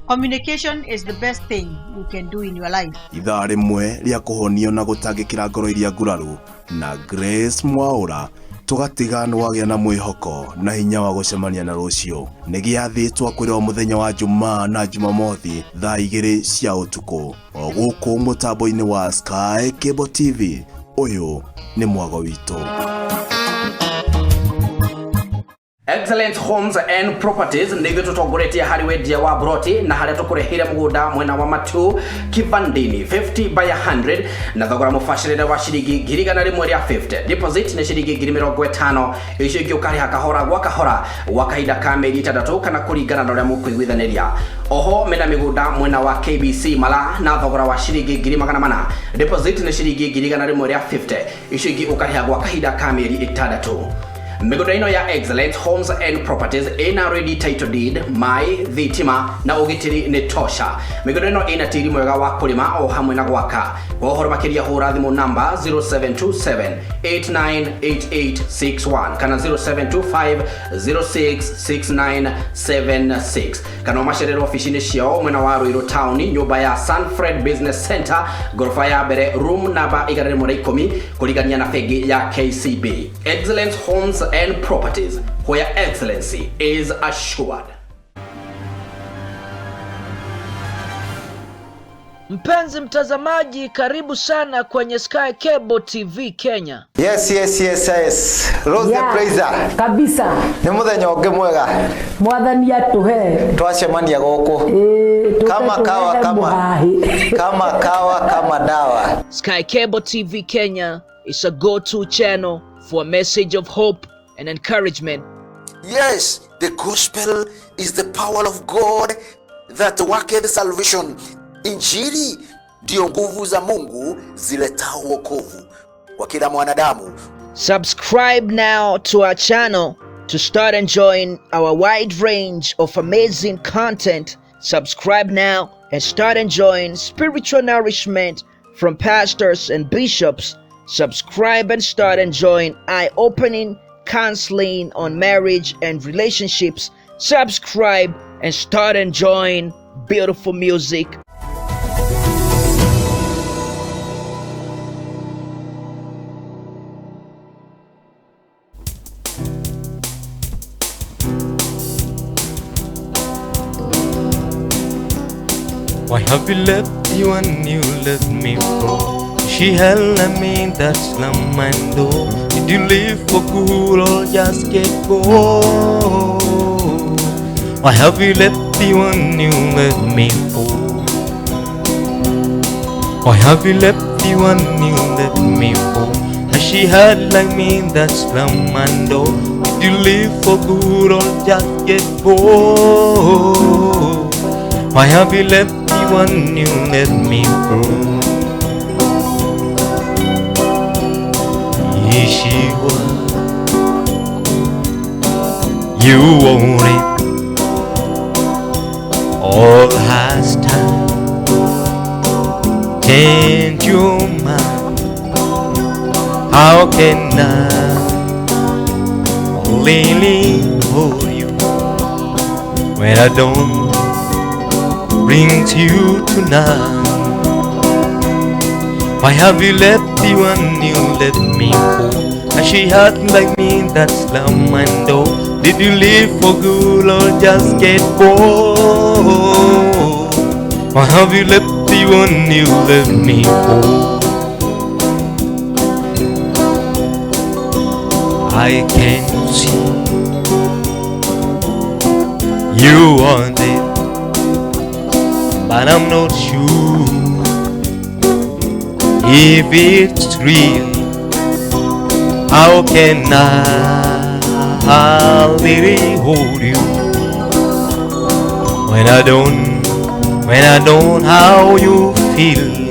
communication is the best thing you can do in your life. Ithaa rĩmwe rĩa kũhonio na gũtangĩkĩra ngoro iria nguraru na Grace Mwaũra tugatiga nwagĩa na mwĩhoko na hinya wa gũcemania na rũciũ. Nĩ gĩathĩtwo kwĩrwo mũthenya wa Jumaa na Jumamothi thaa 2 cia ũtukũ o gũkũ mũtambo-inĩ wa Sky Cable TV. Ũyũ nĩ mwago witũ. Excellent Homes and Properties nĩgĩ tũtongoretie harĩ wendia wa broti na harĩa tũkũrehire mũgũnda mwena wa Matu Kivandini 50 by 100 na thogora mũbacĩrĩre wa ciringi 100 rĩa 50. Deposit nĩ ciringi 50,000 icio ingĩ ũkarĩha kahora gwa kahora gwa kahinda ka mĩeri 3 kana kũringana na ũrĩa mũkũiguithanĩria. Oho mena mĩgũnda mwena wa KBC Mala na thogora wa ciringi 400,000. Deposit nĩ ciringi 100 rĩa 50 icio ingĩ ũkarĩha gwa kahinda ka mĩeri 6. Mĩgũnda ĩno ya Excellent Homes and Properties ĩna ready title deed, mai, thitima na ũgitĩri nĩ tosha. Mĩgũnda ĩno ĩna tĩri mwega wa kũrĩma o hamwe na gwaka. Kwa ũhoro makĩria hũra thimũ namba 0727898861 kana 0725066976 kana ũmacerere ofici-inĩ ciao mwena wa Ruiru Town, nyũmba ya Sunfred Business Center, gorofa ya mbere, room namba 110 kũrigania na bengi ya KCB. Excellent Homes and Properties, where excellency is assured. Mpenzi mtazamaji, karibu sana kwenye Sky Cable TV Kenya. Yes. Rose the Praiser. Kabisa. Nĩ mũthenya ũngĩ mwega. Mwathani atuhe. Twacemania gũkũ. Kama kawa kama dawa. Sky Cable TV Kenya is a go-to channel for a message of hope and encouragement. Yes, the gospel is the power of God that worketh salvation. Injili ndio nguvu za Mungu ziletao wokovu kwa kila mwanadamu. Subscribe now to our channel to start enjoying our wide range of amazing content. Subscribe now and start enjoying spiritual nourishment from pastors and bishops. Subscribe and start enjoying eye-opening counseling on marriage and relationships. Subscribe and start enjoying beautiful music. Why have you left you and you left me for? She held me in that slum and door. Did you leave for good or just get bored? Why have you left you and you left me for? Why have you left you and you left me for? Has she held like me in that slum and door? Did you leave for good or just get bored? Why have you left me when you let me go? Here she was, you want it, all has time. Change your mind, how can I only hold you when I don't brings you tonight? Why have you left me when you let me go? And she had like me in that slum and door. Did you leave for good or just get bored? Why have you left me when you let me go? I can see you want it, but I'm not sure if it's real. How can I really hold you when I don't how you feel?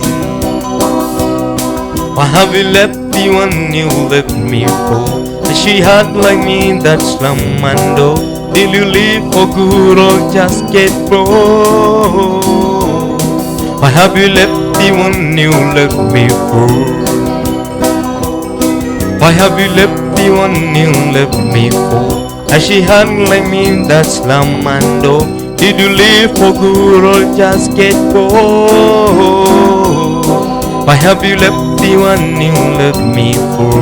Why have you left me when you let me go? And she had like me in that slum and door. Did you live for good or just get broke? Why have you left the one you left me for? Why have you left the one you left me for? As she hung like me in that slum and door. Did you live for good or just get bored? Why have you left the one you left me for?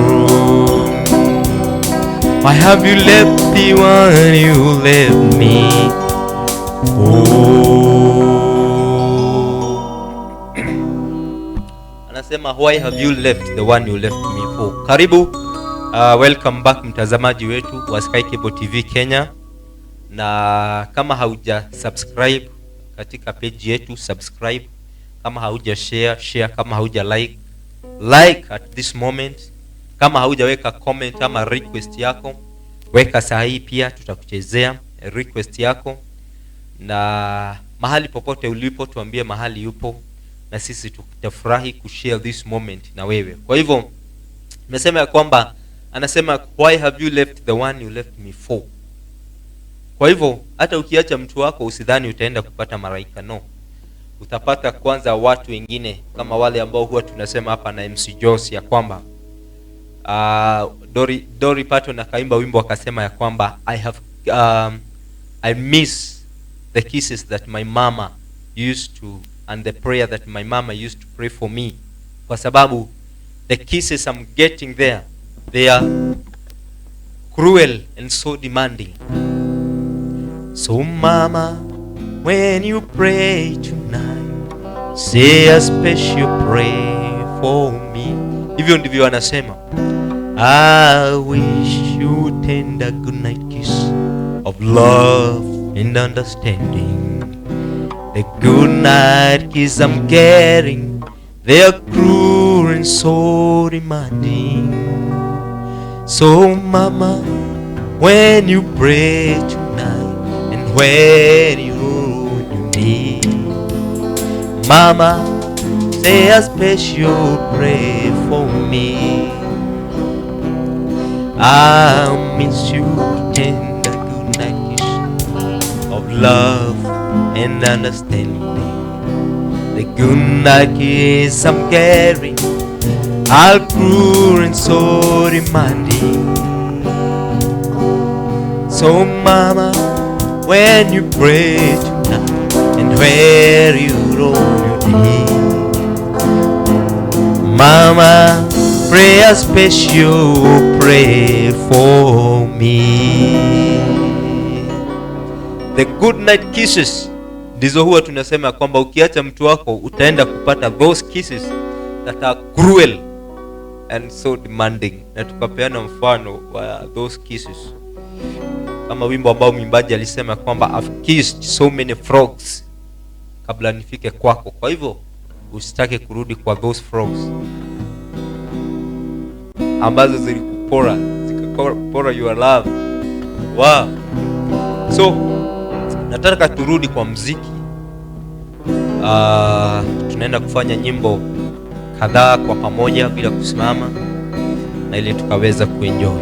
Why have you left the one you left me for? Anasema, why have you left the one you left me for? Karibu, welcome back mtazamaji wetu wa Sky Cable TV Kenya. Na kama hauja subscribe katika page yetu, subscribe. Kama hauja share. Kama hauja like at this moment. Kama hauja weka comment ama request yako, weka sahihi pia, tutakuchezea request yako. Na mahali popote ulipo, tuambie mahali yupo, na sisi tutafurahi kushare this moment na wewe. Kwa hivyo nimesema ya kwamba anasema, why have you left the one you left me for? Kwa hivyo hata ukiacha mtu wako usidhani utaenda kupata malaika, no. Utapata kwanza watu wengine kama wale ambao huwa tunasema hapa na MC Joss ya kwamba Dori Pato na kaimba wimbo akasema ya kwamba I miss the kisses that my mama used to, and the prayer that my mama used to pray for me. Kwa sababu the kisses I'm getting there, they are cruel and so demanding. So mama, when you pray tonight, say a special prayer for me. Hivyo ndivyo anasema. I wish you tender good night kiss of love and understanding. The good night kiss I'm getting, they are cruel and so demanding. So mama, when you pray tonight, and when you need, mama, say a special prayer for me. I miss you, tender good night kiss of love and understanding. The good night kiss I'm getting, all cruel and so demanding. So mama, when you pray tonight, and where you roll your day, mama, pray a special prayer for me. The good night kisses ndizo huwa tunasema kwamba ukiacha mtu wako utaenda kupata those kisses that are cruel and so demanding. Na tukapeana mfano wa those kisses kama wimbo ambao mwimbaji alisema kwamba I've kissed so many frogs kabla nifike kwako. Kwa hivyo usitake kurudi kwa those frogs ambazo zikapora your love. Wow. So nataka turudi kwa muziki. Tunaenda kufanya nyimbo kadhaa kwa pamoja bila kusimama, na ili tukaweza kuenjoy.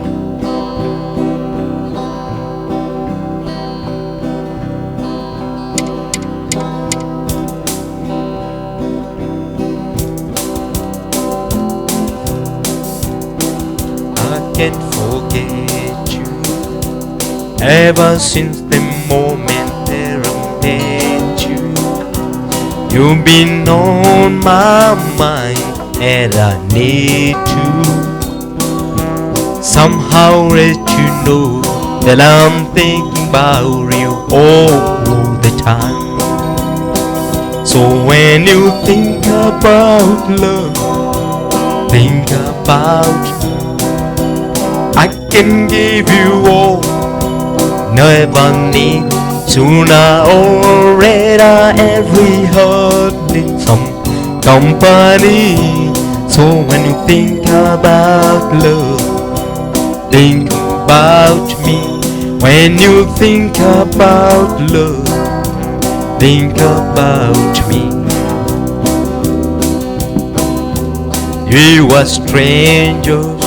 Can't forget you ever since the moment that I met you. You've been on my mind and I need to somehow let you know that I'm thinking about you all the time. So when you think about love, think about me. I can give you all, never need. Sooner or later, every heart needs some company. So when you think about love, think about me. When you think about love, think about me. We were strangers,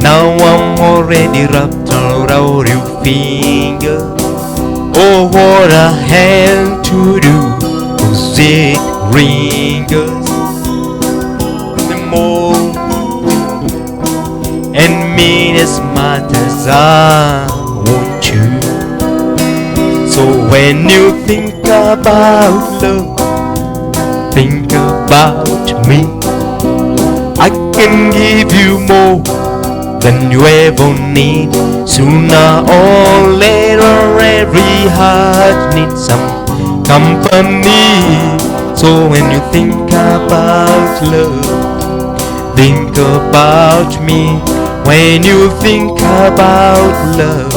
now I'm already wrapped around you. finger. Oh, what a hand to do, 'cause it lingers the more and mean as much as I want you. So when you think about love, think about me. I can give you more than you ever need. Sooner or later, every heart needs some company. So when you think about love, think about me. When you think about love,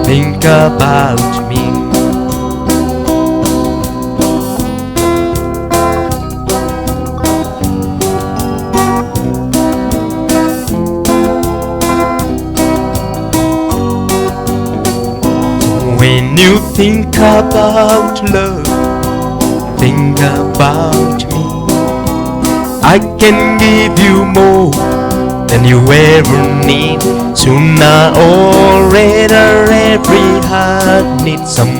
think about me. When you think about love, think about me. I can give you more than you ever need. Sooner or later, every heart needs some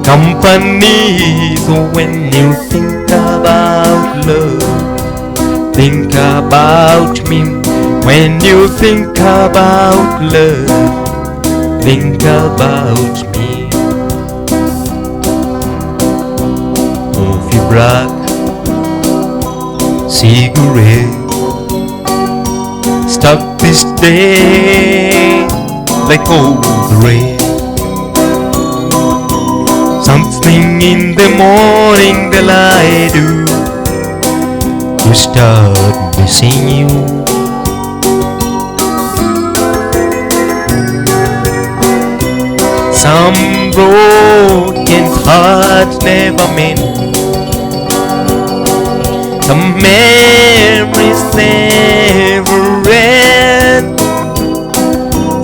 company. So when you think about love, think about me. When you think about love, think about me. Coffee black, cigarette, stuck this day like old red. Something in the morning that I do to start missing you. Some broken hearts never mend. Some memories never end.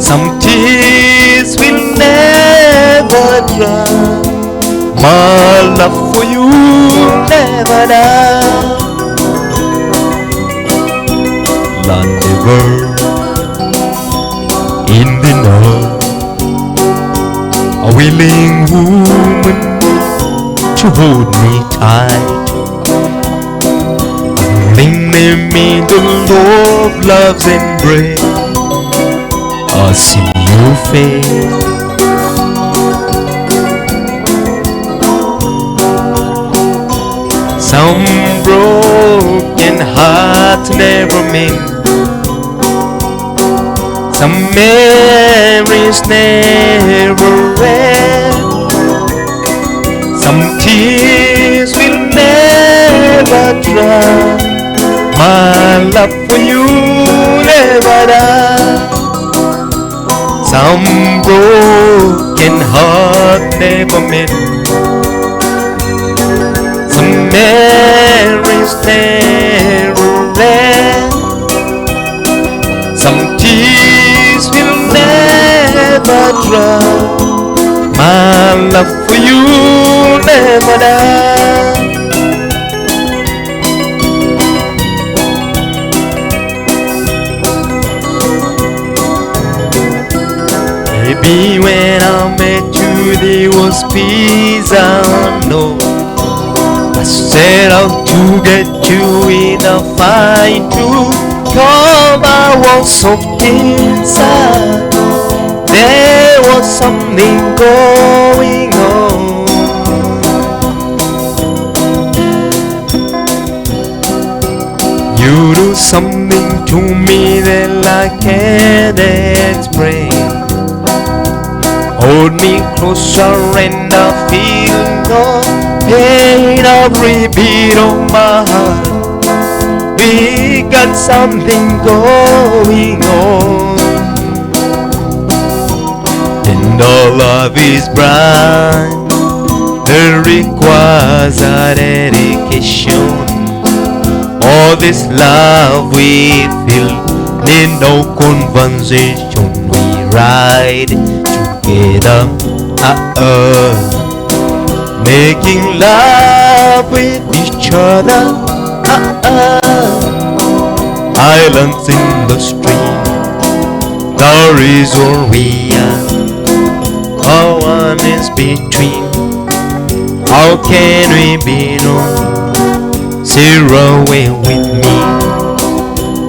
Some tears will never dry. My love for you never die. Never in the night, a willing woman to hold me tight, bring me to love's embrace. I see your face. Some broken hearts never mend. Some memories never end. Some tears will never dry. My love for you never die. Some broken heart never mend. Some memories never end. Some tears will never dry. My love for you never die. Maybe when I met you there was peace I know. I set out to get you in a fight to come. I was so inside. There was something going on. You do something to me that I can't explain. Hold me closer and I feel no pain. Every beat of my heart, we got something going on. And our love is bright, it requires a dedication. All this love we feel need no conversation. We ride together, making love with each other. Islands in the stream, that is all we are. no one is between. How can we be known? Sail away with me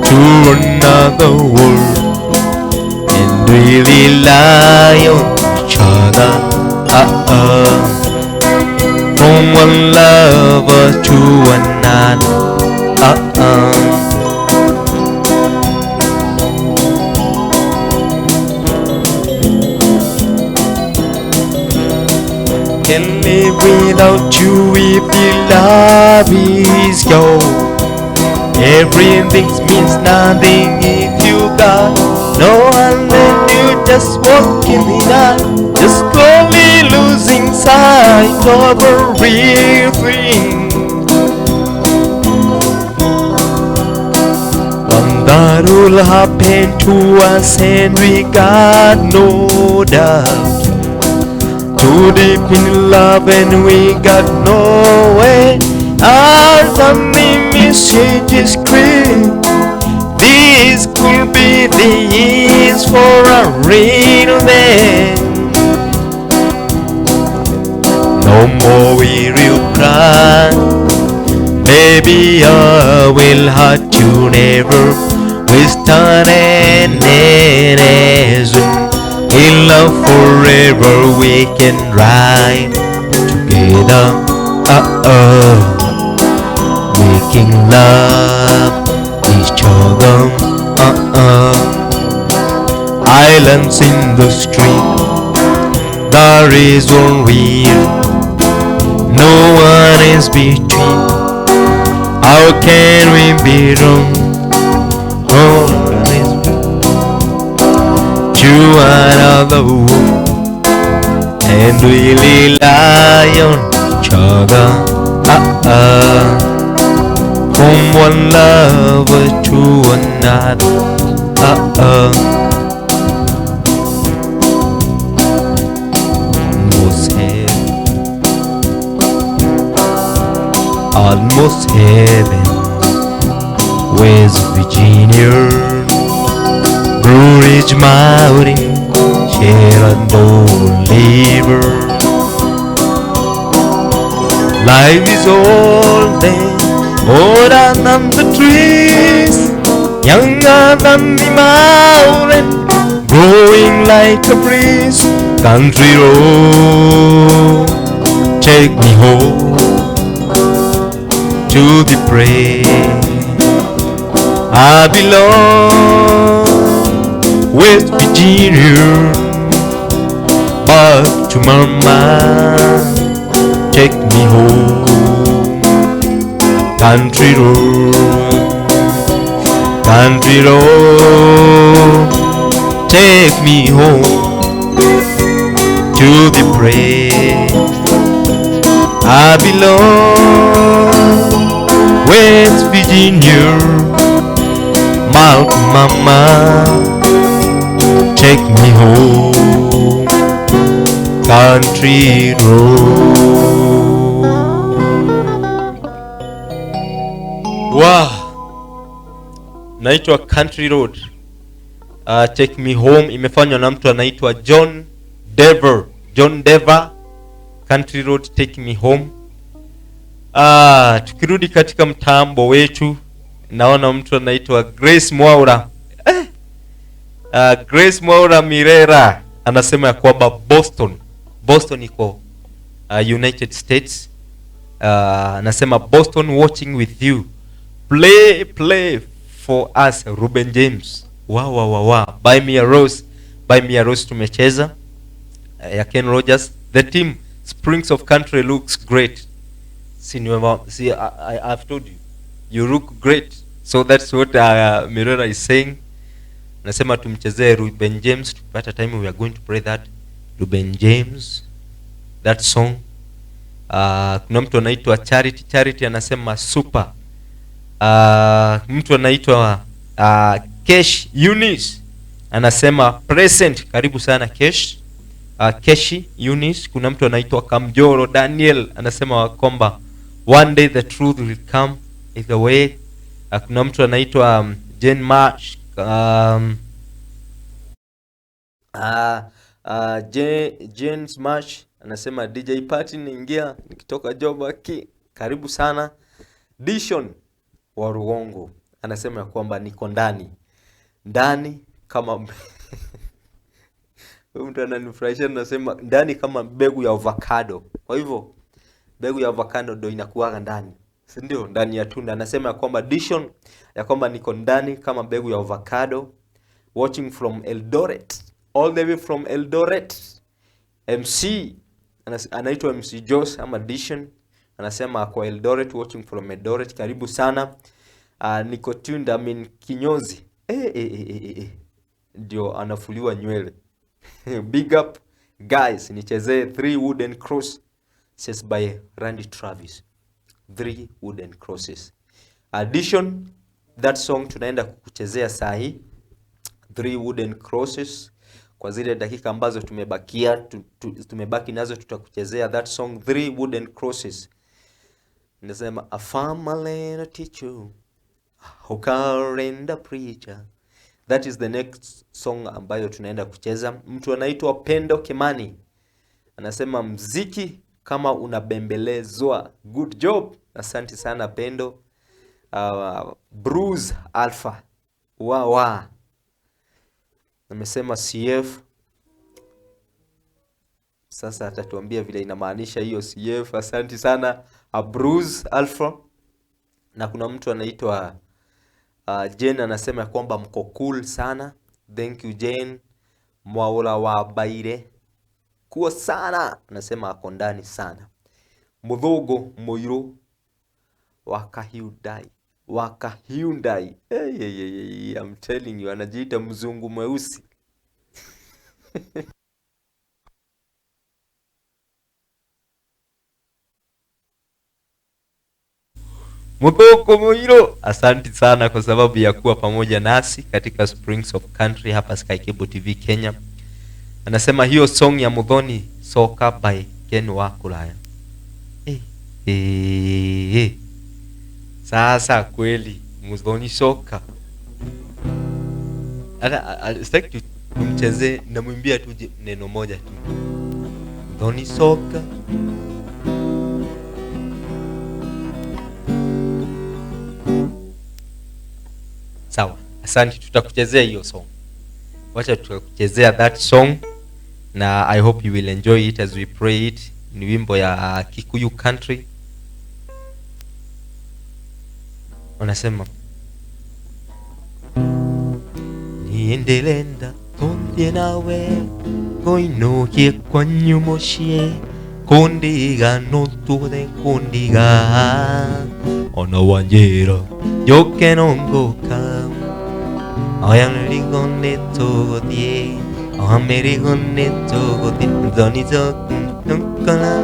to another world and really lie on each other. From one lover to another. Can live without you if the love is gone. Everything means nothing if you got no one, then you just walk in the dark, just slowly losing sight of everything. And that will happen to us and we got no doubt. Too deep in love and we got no way out. And the message is clear. This could be the years for a real man. No more we will cry. Baby, I will hurt you never. We start and end in love forever. We can ride together. Making love each other. Islands in the stream. There is one real. No one is between. How can we be wrong? No one is to another world and we rely on each other. From one lover to another. Almost heaven, West Virginia, Blue Ridge Mountain, Shenandoah River. Life is older, older than the trees, younger than the mountain, growing like a breeze. Country road, take me home to the praise. I belong West Virginia, back to mama. Take me home, country road, take me home to the praise. I belong West Virginia, Mountain Mama, take me home, country road. Wow, naitwa Country Road, take me home imefanywa na mtu anaitwa John Dever. Country Road, take me home. Tukirudi katika mtambo wetu, naona mtu anaitwa Grace Mwaura. Grace Mwaura Mirera anasema ya kwamba Boston iko United States. Anasema Boston watching with you. Play for us Ruben James. Wow. Buy me a rose tumecheza. Ya Ken Rogers. The team Springs of Country looks great. See, I've told you, you look great. So that's what Mirera is saying. Nasema tumchezee Ruben James. Tukipata time we are going to pray that Ruben James, that song. Kuna mtu anaitwa Charity anasema super. Mtu anaitwa Kesh Eunice anasema present. Karibu sana Kesh. Keshi Eunice. Kuna mtu anaitwa Kamjoro Daniel anasema kwamba one day the truth will come either way. Kuna mtu anaitwa Jane Marsh. Jane Smash anasema DJ Party niingia nikitoka job aki. Karibu sana. Dishon wa Ruongo anasema ya kwamba niko ndani kama mtu ananifurahisha, anasema ndani kama mbegu ya avocado. Kwa hivyo mbegu ya avocado ndio inakuwa ndani, si ndio? Ndani ya tunda. Anasema ya kwamba Dishon ya kwamba niko ndani kama mbegu ya avocado. Watching from Eldoret, all the way from Eldoret. MC anaitwa MC Joss ama Dishon, anasema kwa Eldoret, watching from Eldoret. Karibu sana. Niko tuned, kinyozi ndio anafuliwa nywele. Big up guys, nichezee 3 wooden cross says by Randy Travis. 3 wooden crosses. Addition, that song tunaenda kukuchezea saa hii 3 wooden crosses. Kwa zile dakika ambazo tumebaki nazo tutakuchezea that song 3 wooden crosses. Nasema a family to teach you how can the preacher. That is the next song ambayo tunaenda kucheza. Mtu anaitwa Pendo Kimani anasema mziki kama unabembelezwa. Good job, asante sana Pendo. Bruce Alpha wa amesema CF. Sasa atatuambia vile inamaanisha hiyo CF. Asante sana Bruce Alpha. Na kuna mtu anaitwa Jane anasema kwamba mko cool sana. Thank you Jane. Mwaula wa Baire kuwa sana, anasema ako ndani sana. Mudhogo Moiro waka Hyundai. Hey, I'm telling you, anajiita mzungu mweusi. Mudhogo Moiro, asante sana kwa sababu ya kuwa pamoja nasi katika Springs of Country hapa Sky Cable TV Kenya. Anasema hiyo song ya Mudhoni Soka by Ken Wakulaya. Sasa kweli Mudhoni Soka. Sitaki tumcheze, namwimbia tu neno moja tu. Mudhoni Soka. Sawa, asante, tutakuchezea hiyo song. Wacha tutakuchezea that song na I hope you will enjoy it as we pray it. Ni wimbo ya Kikuyu Country. Wanasema niendelenda tonde nawe koinokie kwa nyumoshie kondiga notode kondiga ona wanjira yoke nongoka ayamerigonne togodie amerigonne togodie donizo nukala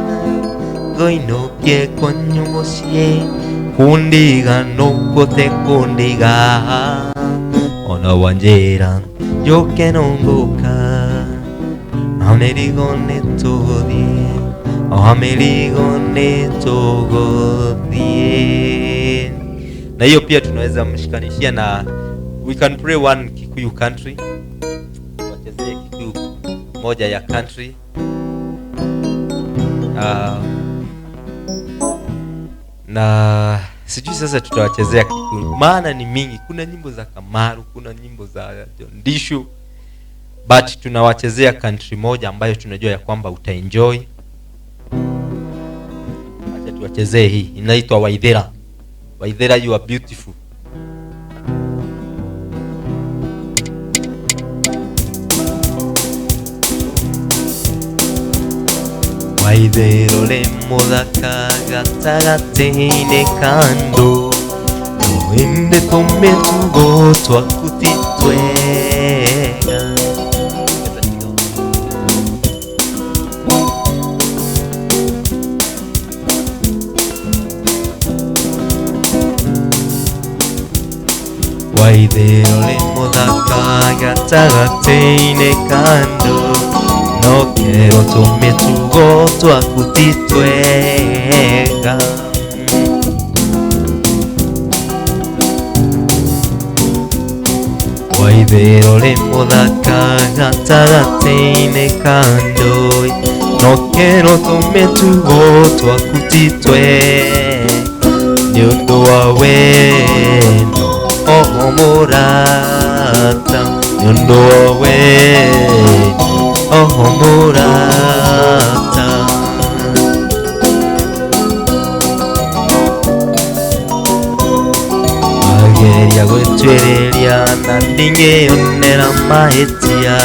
koinokie kwa nyumoshie kondiga nokote kondiga ona wanjira yoke nongoka amerigonne togodie amerigonne togodie. Na hiyo pia tunaweza mshikanishia na we can pray one Kikuyu country. Wachezee Kikuyu moja ya country. Na sijui sasa tutawachezea Kikuyu, maana ni mingi. Kuna nyimbo za Kamaru, kuna nyimbo za Ndishu, but tunawachezea country moja ambayo tunajua ya kwamba utaenjoy. Acha tuwachezee hii, inaitwa Waithera. Waithera, you are beautiful. Waithero le modaka gatagateine kando noende tome tugo twakutitwega. Waithero le modaka gatagateine kando no quiero tome tugo twakutitwega. Ibirori muthaka gatagateine kandoi Nokero tumetugo twakutitwe Ni undu wa wendo oho murata Ni undu wa wendo oho murata Ageria gwetwereria na ndingeyonera mahetia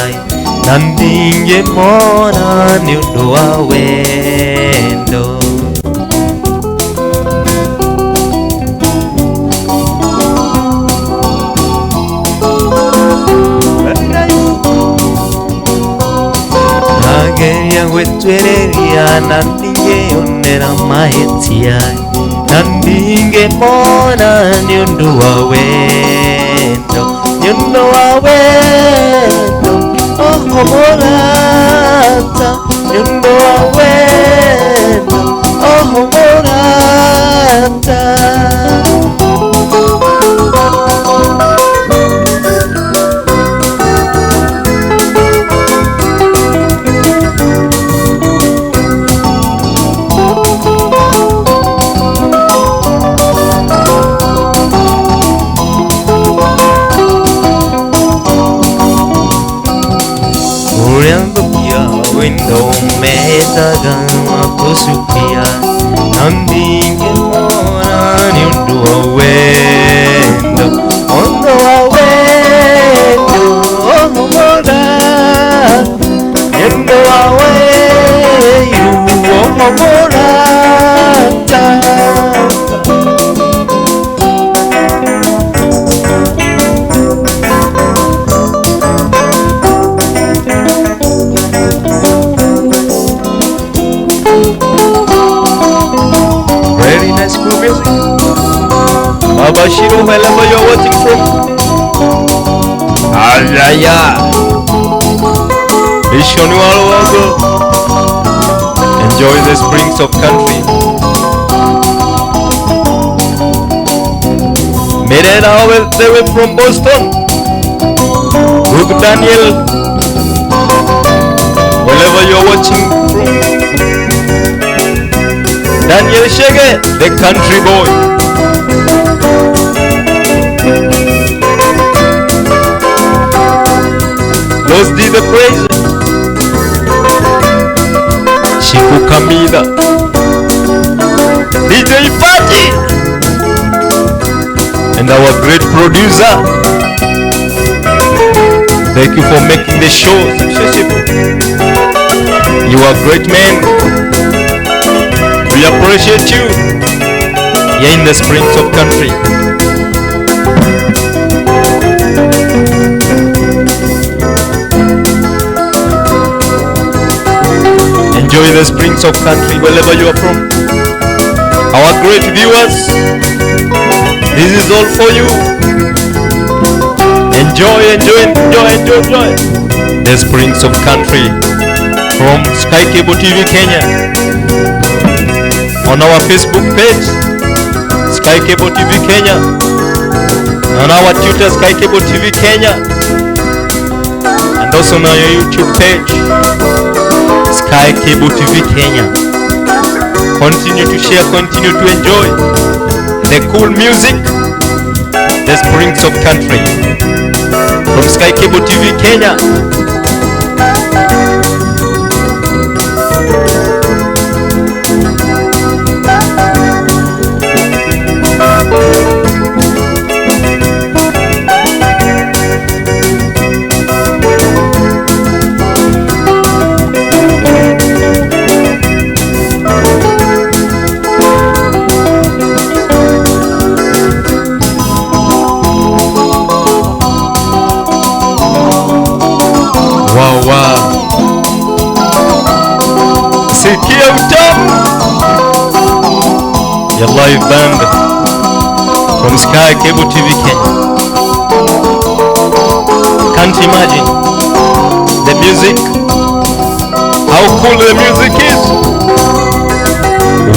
na ndingemona ni undu wa wendo Ageria gwetwereria na ndingeyonera mahetia na ndingemona ni undu wa wendo ni undu wa wendo oho murata ni undu wa wendo oho murata Window mehetaga makusupia Nandingemona ni undu wa wendo Undu wa wendo oho murata Ni undu wa wendo oho murata Abashiro, wherever you're watching from. Alaya. Mission Wago. Enjoy the springs of country. Mirera over there from Boston. Luke Daniel. Wherever you're watching from. Daniel Shege, the country boy. Los did the praise. Shiku Kamida. DJ Fati. And our great producer. Thank you for making the show successful. You are great men. We appreciate you. You're in the springs of country. Enjoy the springs of country wherever you are from. Our great viewers, this is all for you. Enjoy, enjoy, enjoy, enjoy, enjoy. The springs of country from Sky Cable TV Kenya. On our Facebook page, Sky Cable TV Kenya. On our Twitter, Sky Cable TV Kenya. And also on our YouTube page, Sky Cable TV Kenya. Continue to share, continue to enjoy the cool music, the springs of country from Sky Cable TV Kenya. Sikia utamu ya live band from Sky Cable TV Kenya. Can't imagine the music, how cool the music is.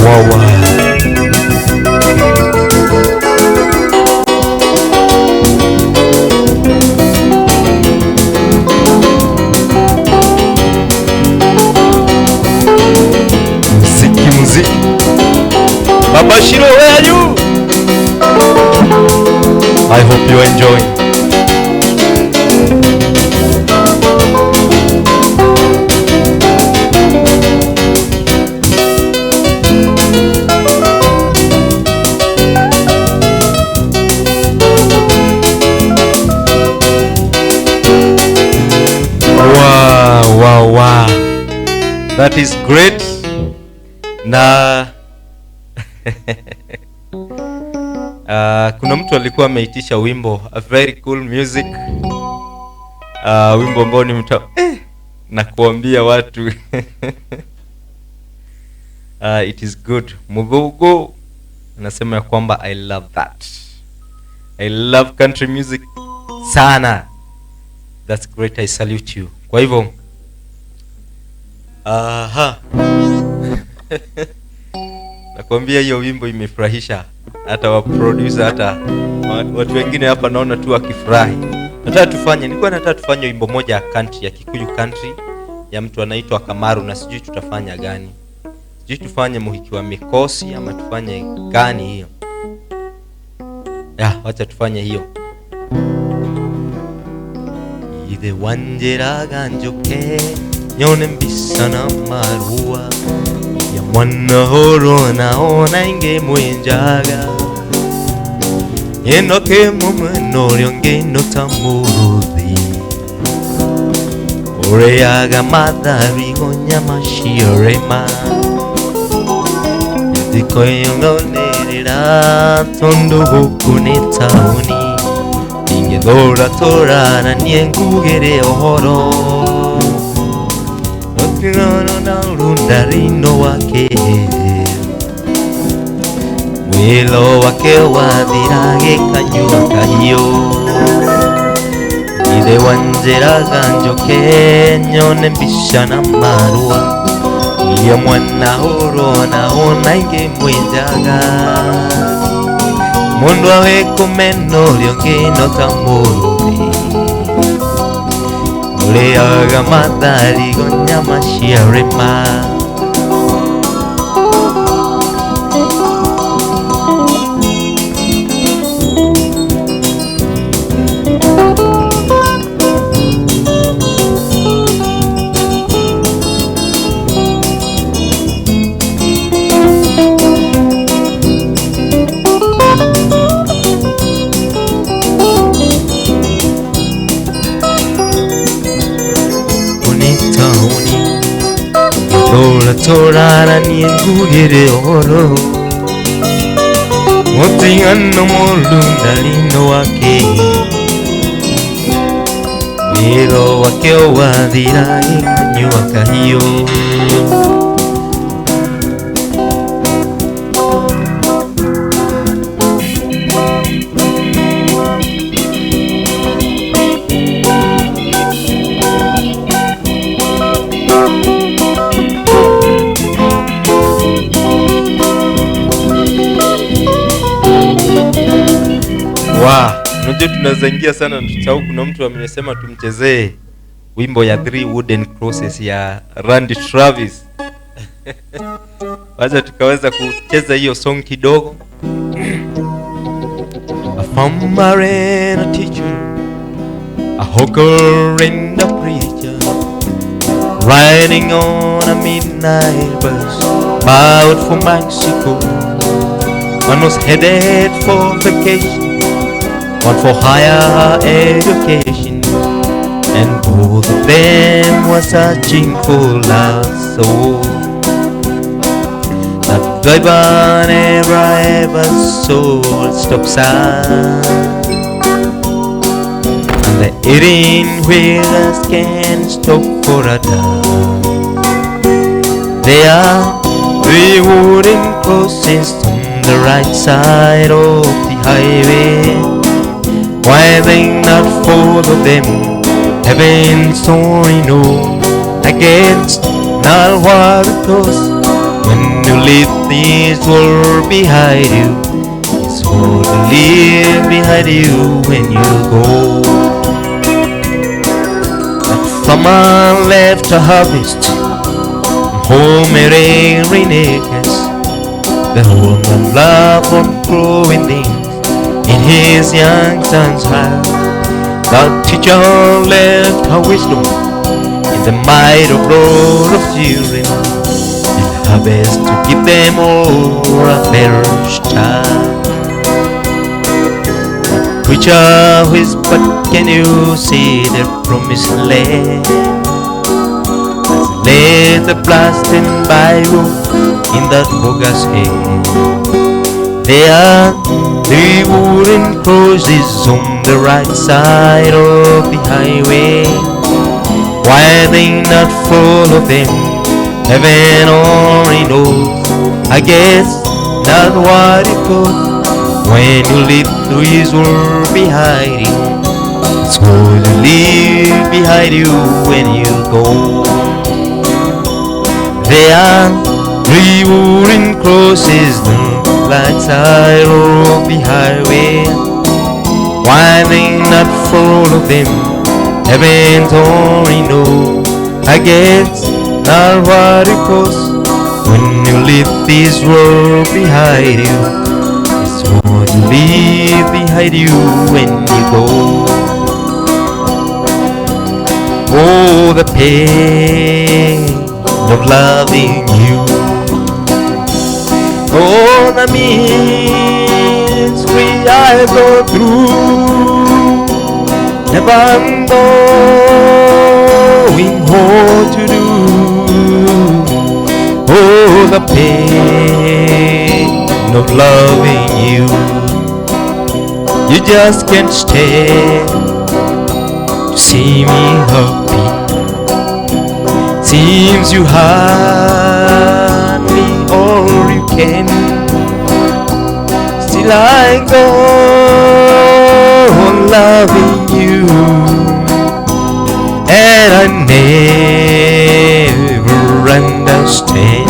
Wow, wow. I hope you enjoy. Wow. That is great. Na kuna mtu alikuwa ameitisha wimbo, a very cool music, wimbo ambao ni na kuambia watu it is good. Mugogo anasema ya kwamba I love that. I love country music sana. That's great, I salute you. Kwa hivyo nakwambia hiyo wimbo imefurahisha hata wa producer, hata watu wengine hapa naona tu wakifurahi. Nataka tufanye wimbo moja ya country, ya Kikuyu country, ya mtu anaitwa Kamaru, na sijui tutafanya gani. Sijui tufanye Muhiki wa Mikosi ama tufanye gani hiyo. Wacha tufanye hiyo. Ide wanjeraga njoke nyone mbisa na marua ya mwana horo naona inge mwenjaga enoke mumeno lyonge notamuruthi oreaga madhari gonya mashiorema ndiko yongonerera tondo hukune tauni ingethora torana niengugere ohoro okinono na rundarino wake mwilo wake wathirage kanyua kahiyo ithe wanjeraga njoke nyone mbica na marua iria mwana horo naona ingi mwenjaga mundu awe kumeno lyongino tamuruthi ureaga mathari gonya maciarema torara niengugire oro mutingano mulundalino wake wiro wake wathira ikanyua kahiyo Unajua tunazaingia sana tusahau kuna mtu amesema tumchezee wimbo ya Three Wooden Crosses ya Randy Travis. Wacha tukaweza kucheza hiyo song kidogo. A farmer and a teacher, a hawker and a preacher, riding on a midnight bus bound for Mexico. One was headed for vacation, one for higher education, and both of them were searching for lost soul. That driver never ever saw stop sign, and the 18-wheelers can't stop for a dime. There are 3 wooden crosses on the right side of the highway. Why they not follow them? Heaven's story no against not what it costs. When you leave this world behind you, it's all to leave behind you when you go. That farmer left a harvest, home rain acres, the home of love from growing things in his his young son's house. The teacher left her wisdom in the might of Lord of children, in her best to give them all a better start. Preacher whispered, can you see the promised land? Let the blasting Bible in that bogus head. There are 3 wooden crosses on the right side of the highway. Why they not follow them? Heaven only knows. I guess not what it goes. When you live through his world behind you, it's going to leave behind you when you go. There are 3 wooden crosses on the right side of the highway. Why they not follow them? Heaven only knows. I guess not what it costs. When you leave this world behind you, it's what you leave behind you when you go. Oh, the pain of loving you. Oh, the mystery I go through, never knowing what to do. Oh, the pain of loving you. You just can't stand to see me happy. Seems you had me all you can. Still I go on loving you, and I never understand.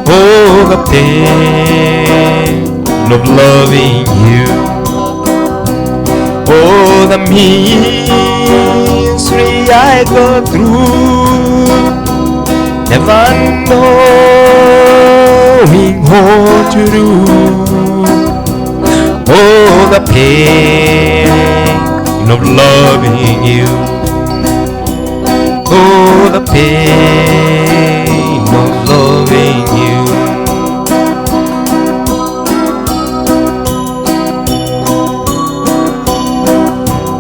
Oh, the pain of loving you. Oh, the misery I go through, never knowing what to do. Oh, the pain of loving you. Oh, the pain of loving you.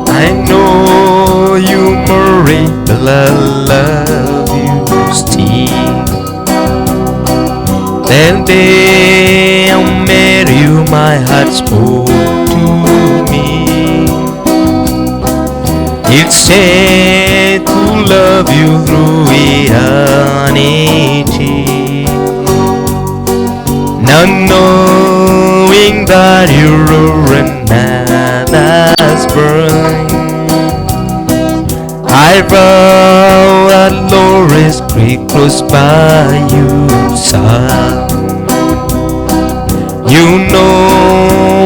I know you, Mirera, I love you still. That day I met you, my heart spoke to me. It said to love you through eternity. Now knowing that you're another's bride, I vow that Laurel's Creek close by your side. You know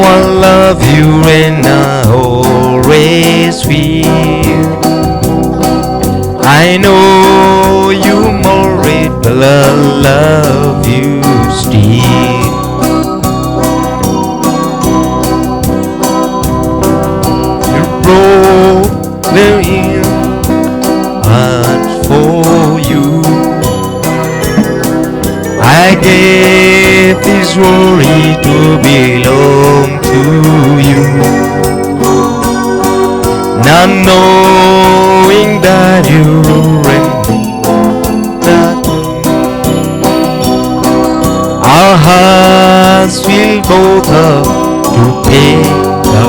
I love you and I always will. I know you more it, but I love you still. You broke the in heart for you. I gave this worry to belong to you. Now knowing that you're that our hearts will both have to pay the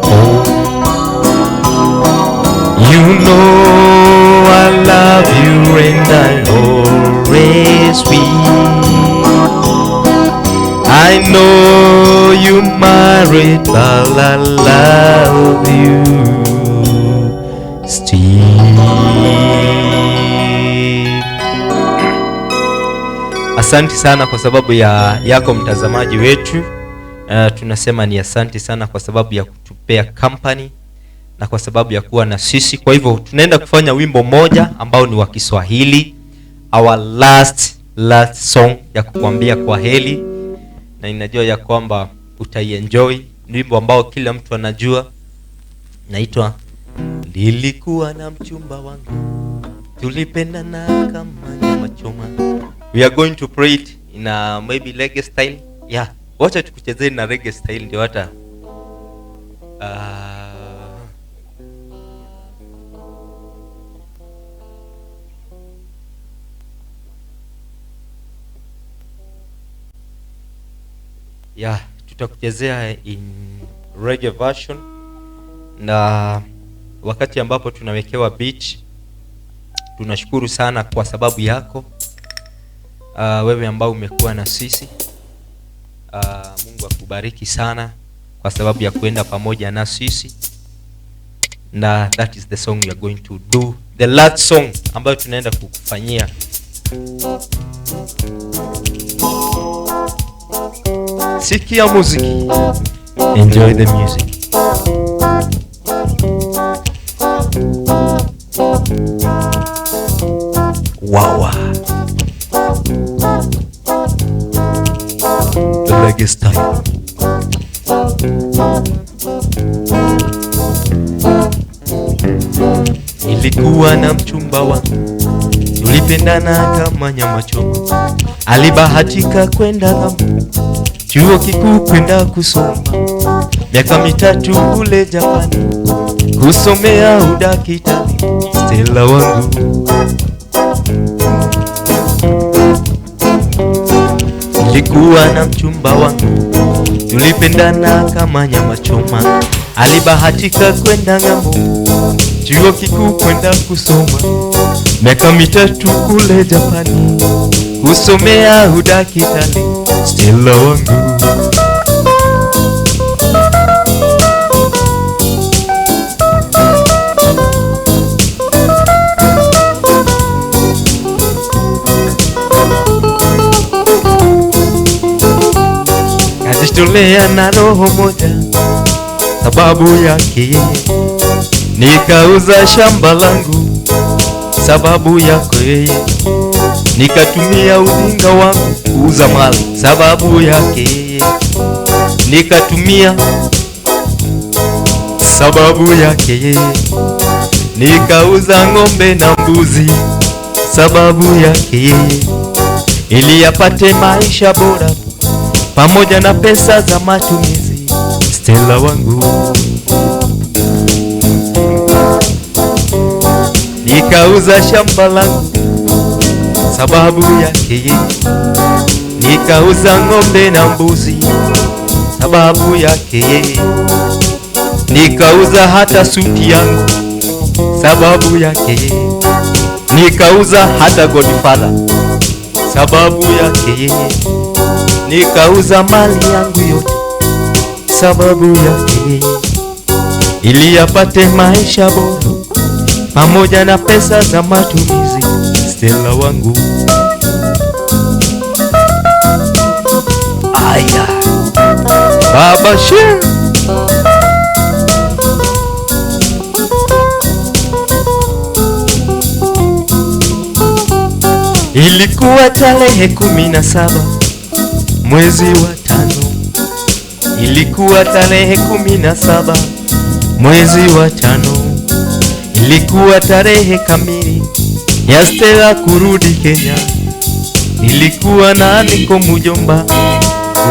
toll. You know I love you and I always will. I know you married, but I love you still. Asante sana kwa sababu yako mtazamaji wetu. Tunasema ni asante sana kwa sababu ya kutupea company na kwa sababu ya kuwa na sisi. Kwa hivyo tunaenda kufanya wimbo moja ambao ni wa Kiswahili, our last song ya kukuambia kwa heri, na ninajua ya kwamba utaienjoy Ni wimbo ambao kila mtu anajua. Naitwa Nilikuwa na mchumba wangu, tulipendana kama nyama choma. We are going to pray it in a maybe reggae style. Yeah, wacha tukuchezee na reggae style ndio hata yeah, tutakuchezea in reggae version, na wakati ambapo tunawekewa beat. Tunashukuru sana kwa sababu yako, wewe ambao umekuwa na sisi. Mungu akubariki sana kwa sababu ya kuenda pamoja na sisi, na that is the song we are going to do, the last song ambayo tunaenda kukufanyia. Sikia muziki, enjoy the music. Wow, the reggae style. Nilikuwa na mchumba wangu, tulipendana kama nyama choma. Alibahatika kwenda ng'ambo, chuo kikuu kwenda kusoma. Miaka 3 kule Japani, kusomea udaktari. Stella wangu, nilikuwa na mchumba wangu, tulipendana kama nyama choma. Alibahatika kwenda ng'ambo, chuo kikuu kwenda kusoma. Miaka 3 kule Japani, kusomea udaktari. Stella wangu, kajitolea na roho moja sababu yake. Nikauza shamba langu sababu yako yeye. Nikatumia ujinga wangu kuuza mali sababu yake yeye. Nikatumia sababu yake yeye. Nikauza ng'ombe na mbuzi sababu yake yeye, ili yapate maisha bora pamoja na pesa za matumizi. Stella wangu, nikauza shamba langu sababu yake yeye. Nikauza ng'ombe na mbuzi sababu yake yeye. Nikauza hata suti yangu sababu yake yeye. Nikauza hata Godfather sababu yake yeye. Nikauza mali yangu yote sababu yake yeye, ili yapate maisha bora pamoja na pesa za matumizi. Stella wangu, aya baba share. Ilikuwa tarehe 17 mwezi wa 5. Ilikuwa tarehe 17 mwezi wa 5. Ilikuwa tarehe kamili ya Stella kurudi Kenya. Nilikuwa na niko mjomba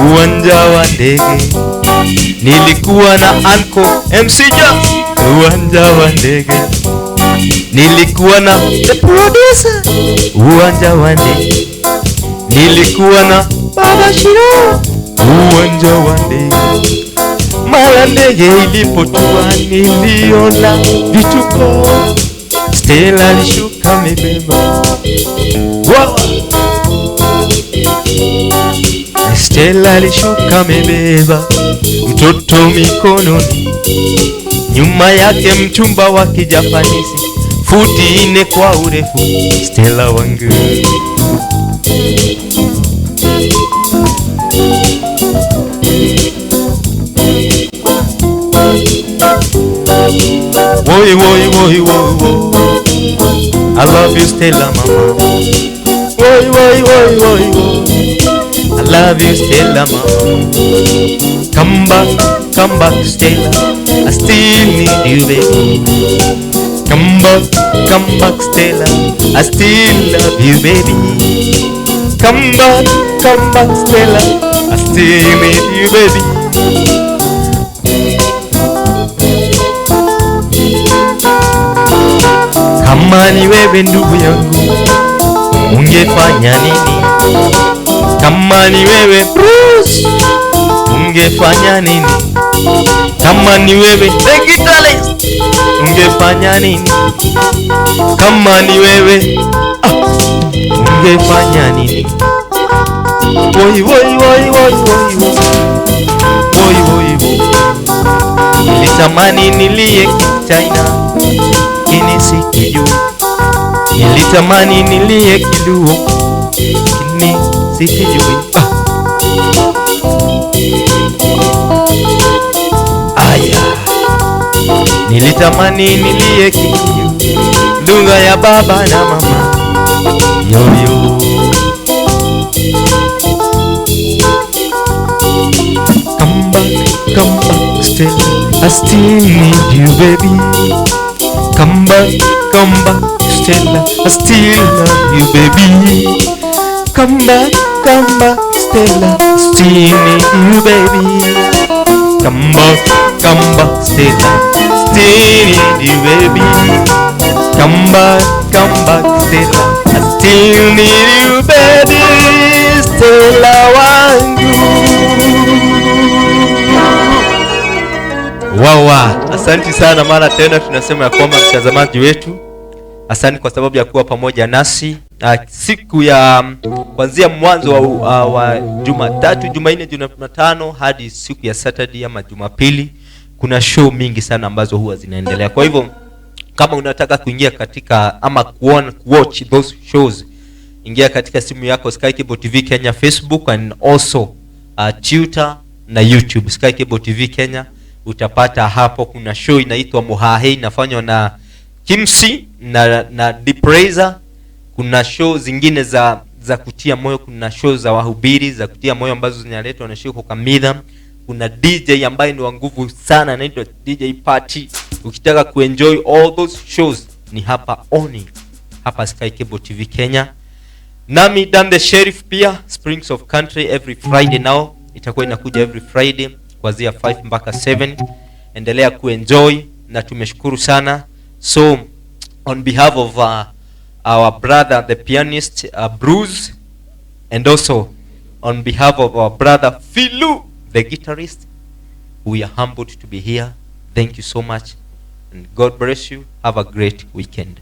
uwanja wa ndege. Nilikuwa na Anko MC Jones uwanja wa ndege. Nilikuwa na the producer uwanja wa ndege. Nilikuwa na Baba Shiro uwanja wa ndege. Mara ndege ilipotua niliona vituko. Stella alishuka amebeba. Wow. Stella alishuka amebeba mtoto mikononi. Nyuma yake mchumba wa Kijapanisi, futi 4 kwa urefu. Stella wangu, woi woi woi woi, I love you Stella mama. Woi woi woi woi woi, I love you Stella mama. Come back, come back, Stella. I still need you, baby. Come back, Stella. I still love you, baby. Come back, Stella. I still need you, baby. Kama ni wewe ndugu yangu, ungefanya nini? Kama ni wewe Bruce, ungefanya nini? Kama ni wewe the guitarist, ungefanya nini? Kama ni wewe ungefanya nini? Woi woi woi woi woi woi woi woi. Nilitamani nilie Kichina, kini sikijui. Nilitamani nilie Kiluo, kini sikijui. Aya, nilitamani nilie Kikuyu, lugha ya baba na mama. Yoyo. Come back, Stella. I still need you, baby. Come back, Stella. I still love you, baby. Come back, Stella. I still need you, baby. Come back, Stella. Still need you, baby. Come back, Stella. I still need you, baby. Stella wangu. Wawa, asanti sana mara tena tunasema ya kwamba mtazamaji wetu, asanti kwa sababu ya kuwa pamoja nasi siku ya kuanzia mwanzo wa Jumatatu, Jumanne, Jumatano hadi siku ya Saturday ama Jumapili. Kuna show mingi sana ambazo huwa zinaendelea. Kwa hivyo kama unataka kuingia katika ama watch those shows, ingia katika simu yako Sky Cable TV Kenya Facebook and also Twitter na YouTube Sky Cable TV Kenya. Utapata hapo kuna show inaitwa Muhahe inafanywa na Kimsi na Depraiser. Kuna show zingine za kutia moyo, kuna show za wahubiri za kutia moyo ambazo zinaletwa na Sheikh Kamidha. Kuna DJ ambaye ni wa nguvu sana anaitwa DJ Party. Ukitaka kuenjoy all those shows ni hapa only hapa Sky Cable TV Kenya. Nami Dan the Sheriff pia Springs of Country every Friday now. Itakuwa inakuja every Friday kuanzia 5 mpaka 7. Endelea kuenjoy na tumeshukuru sana. So on behalf of our brother the pianist Bruce, and also on behalf of our brother Philu the guitarist, we are humbled to be here. Thank you so much and God bless you. Have a great weekend.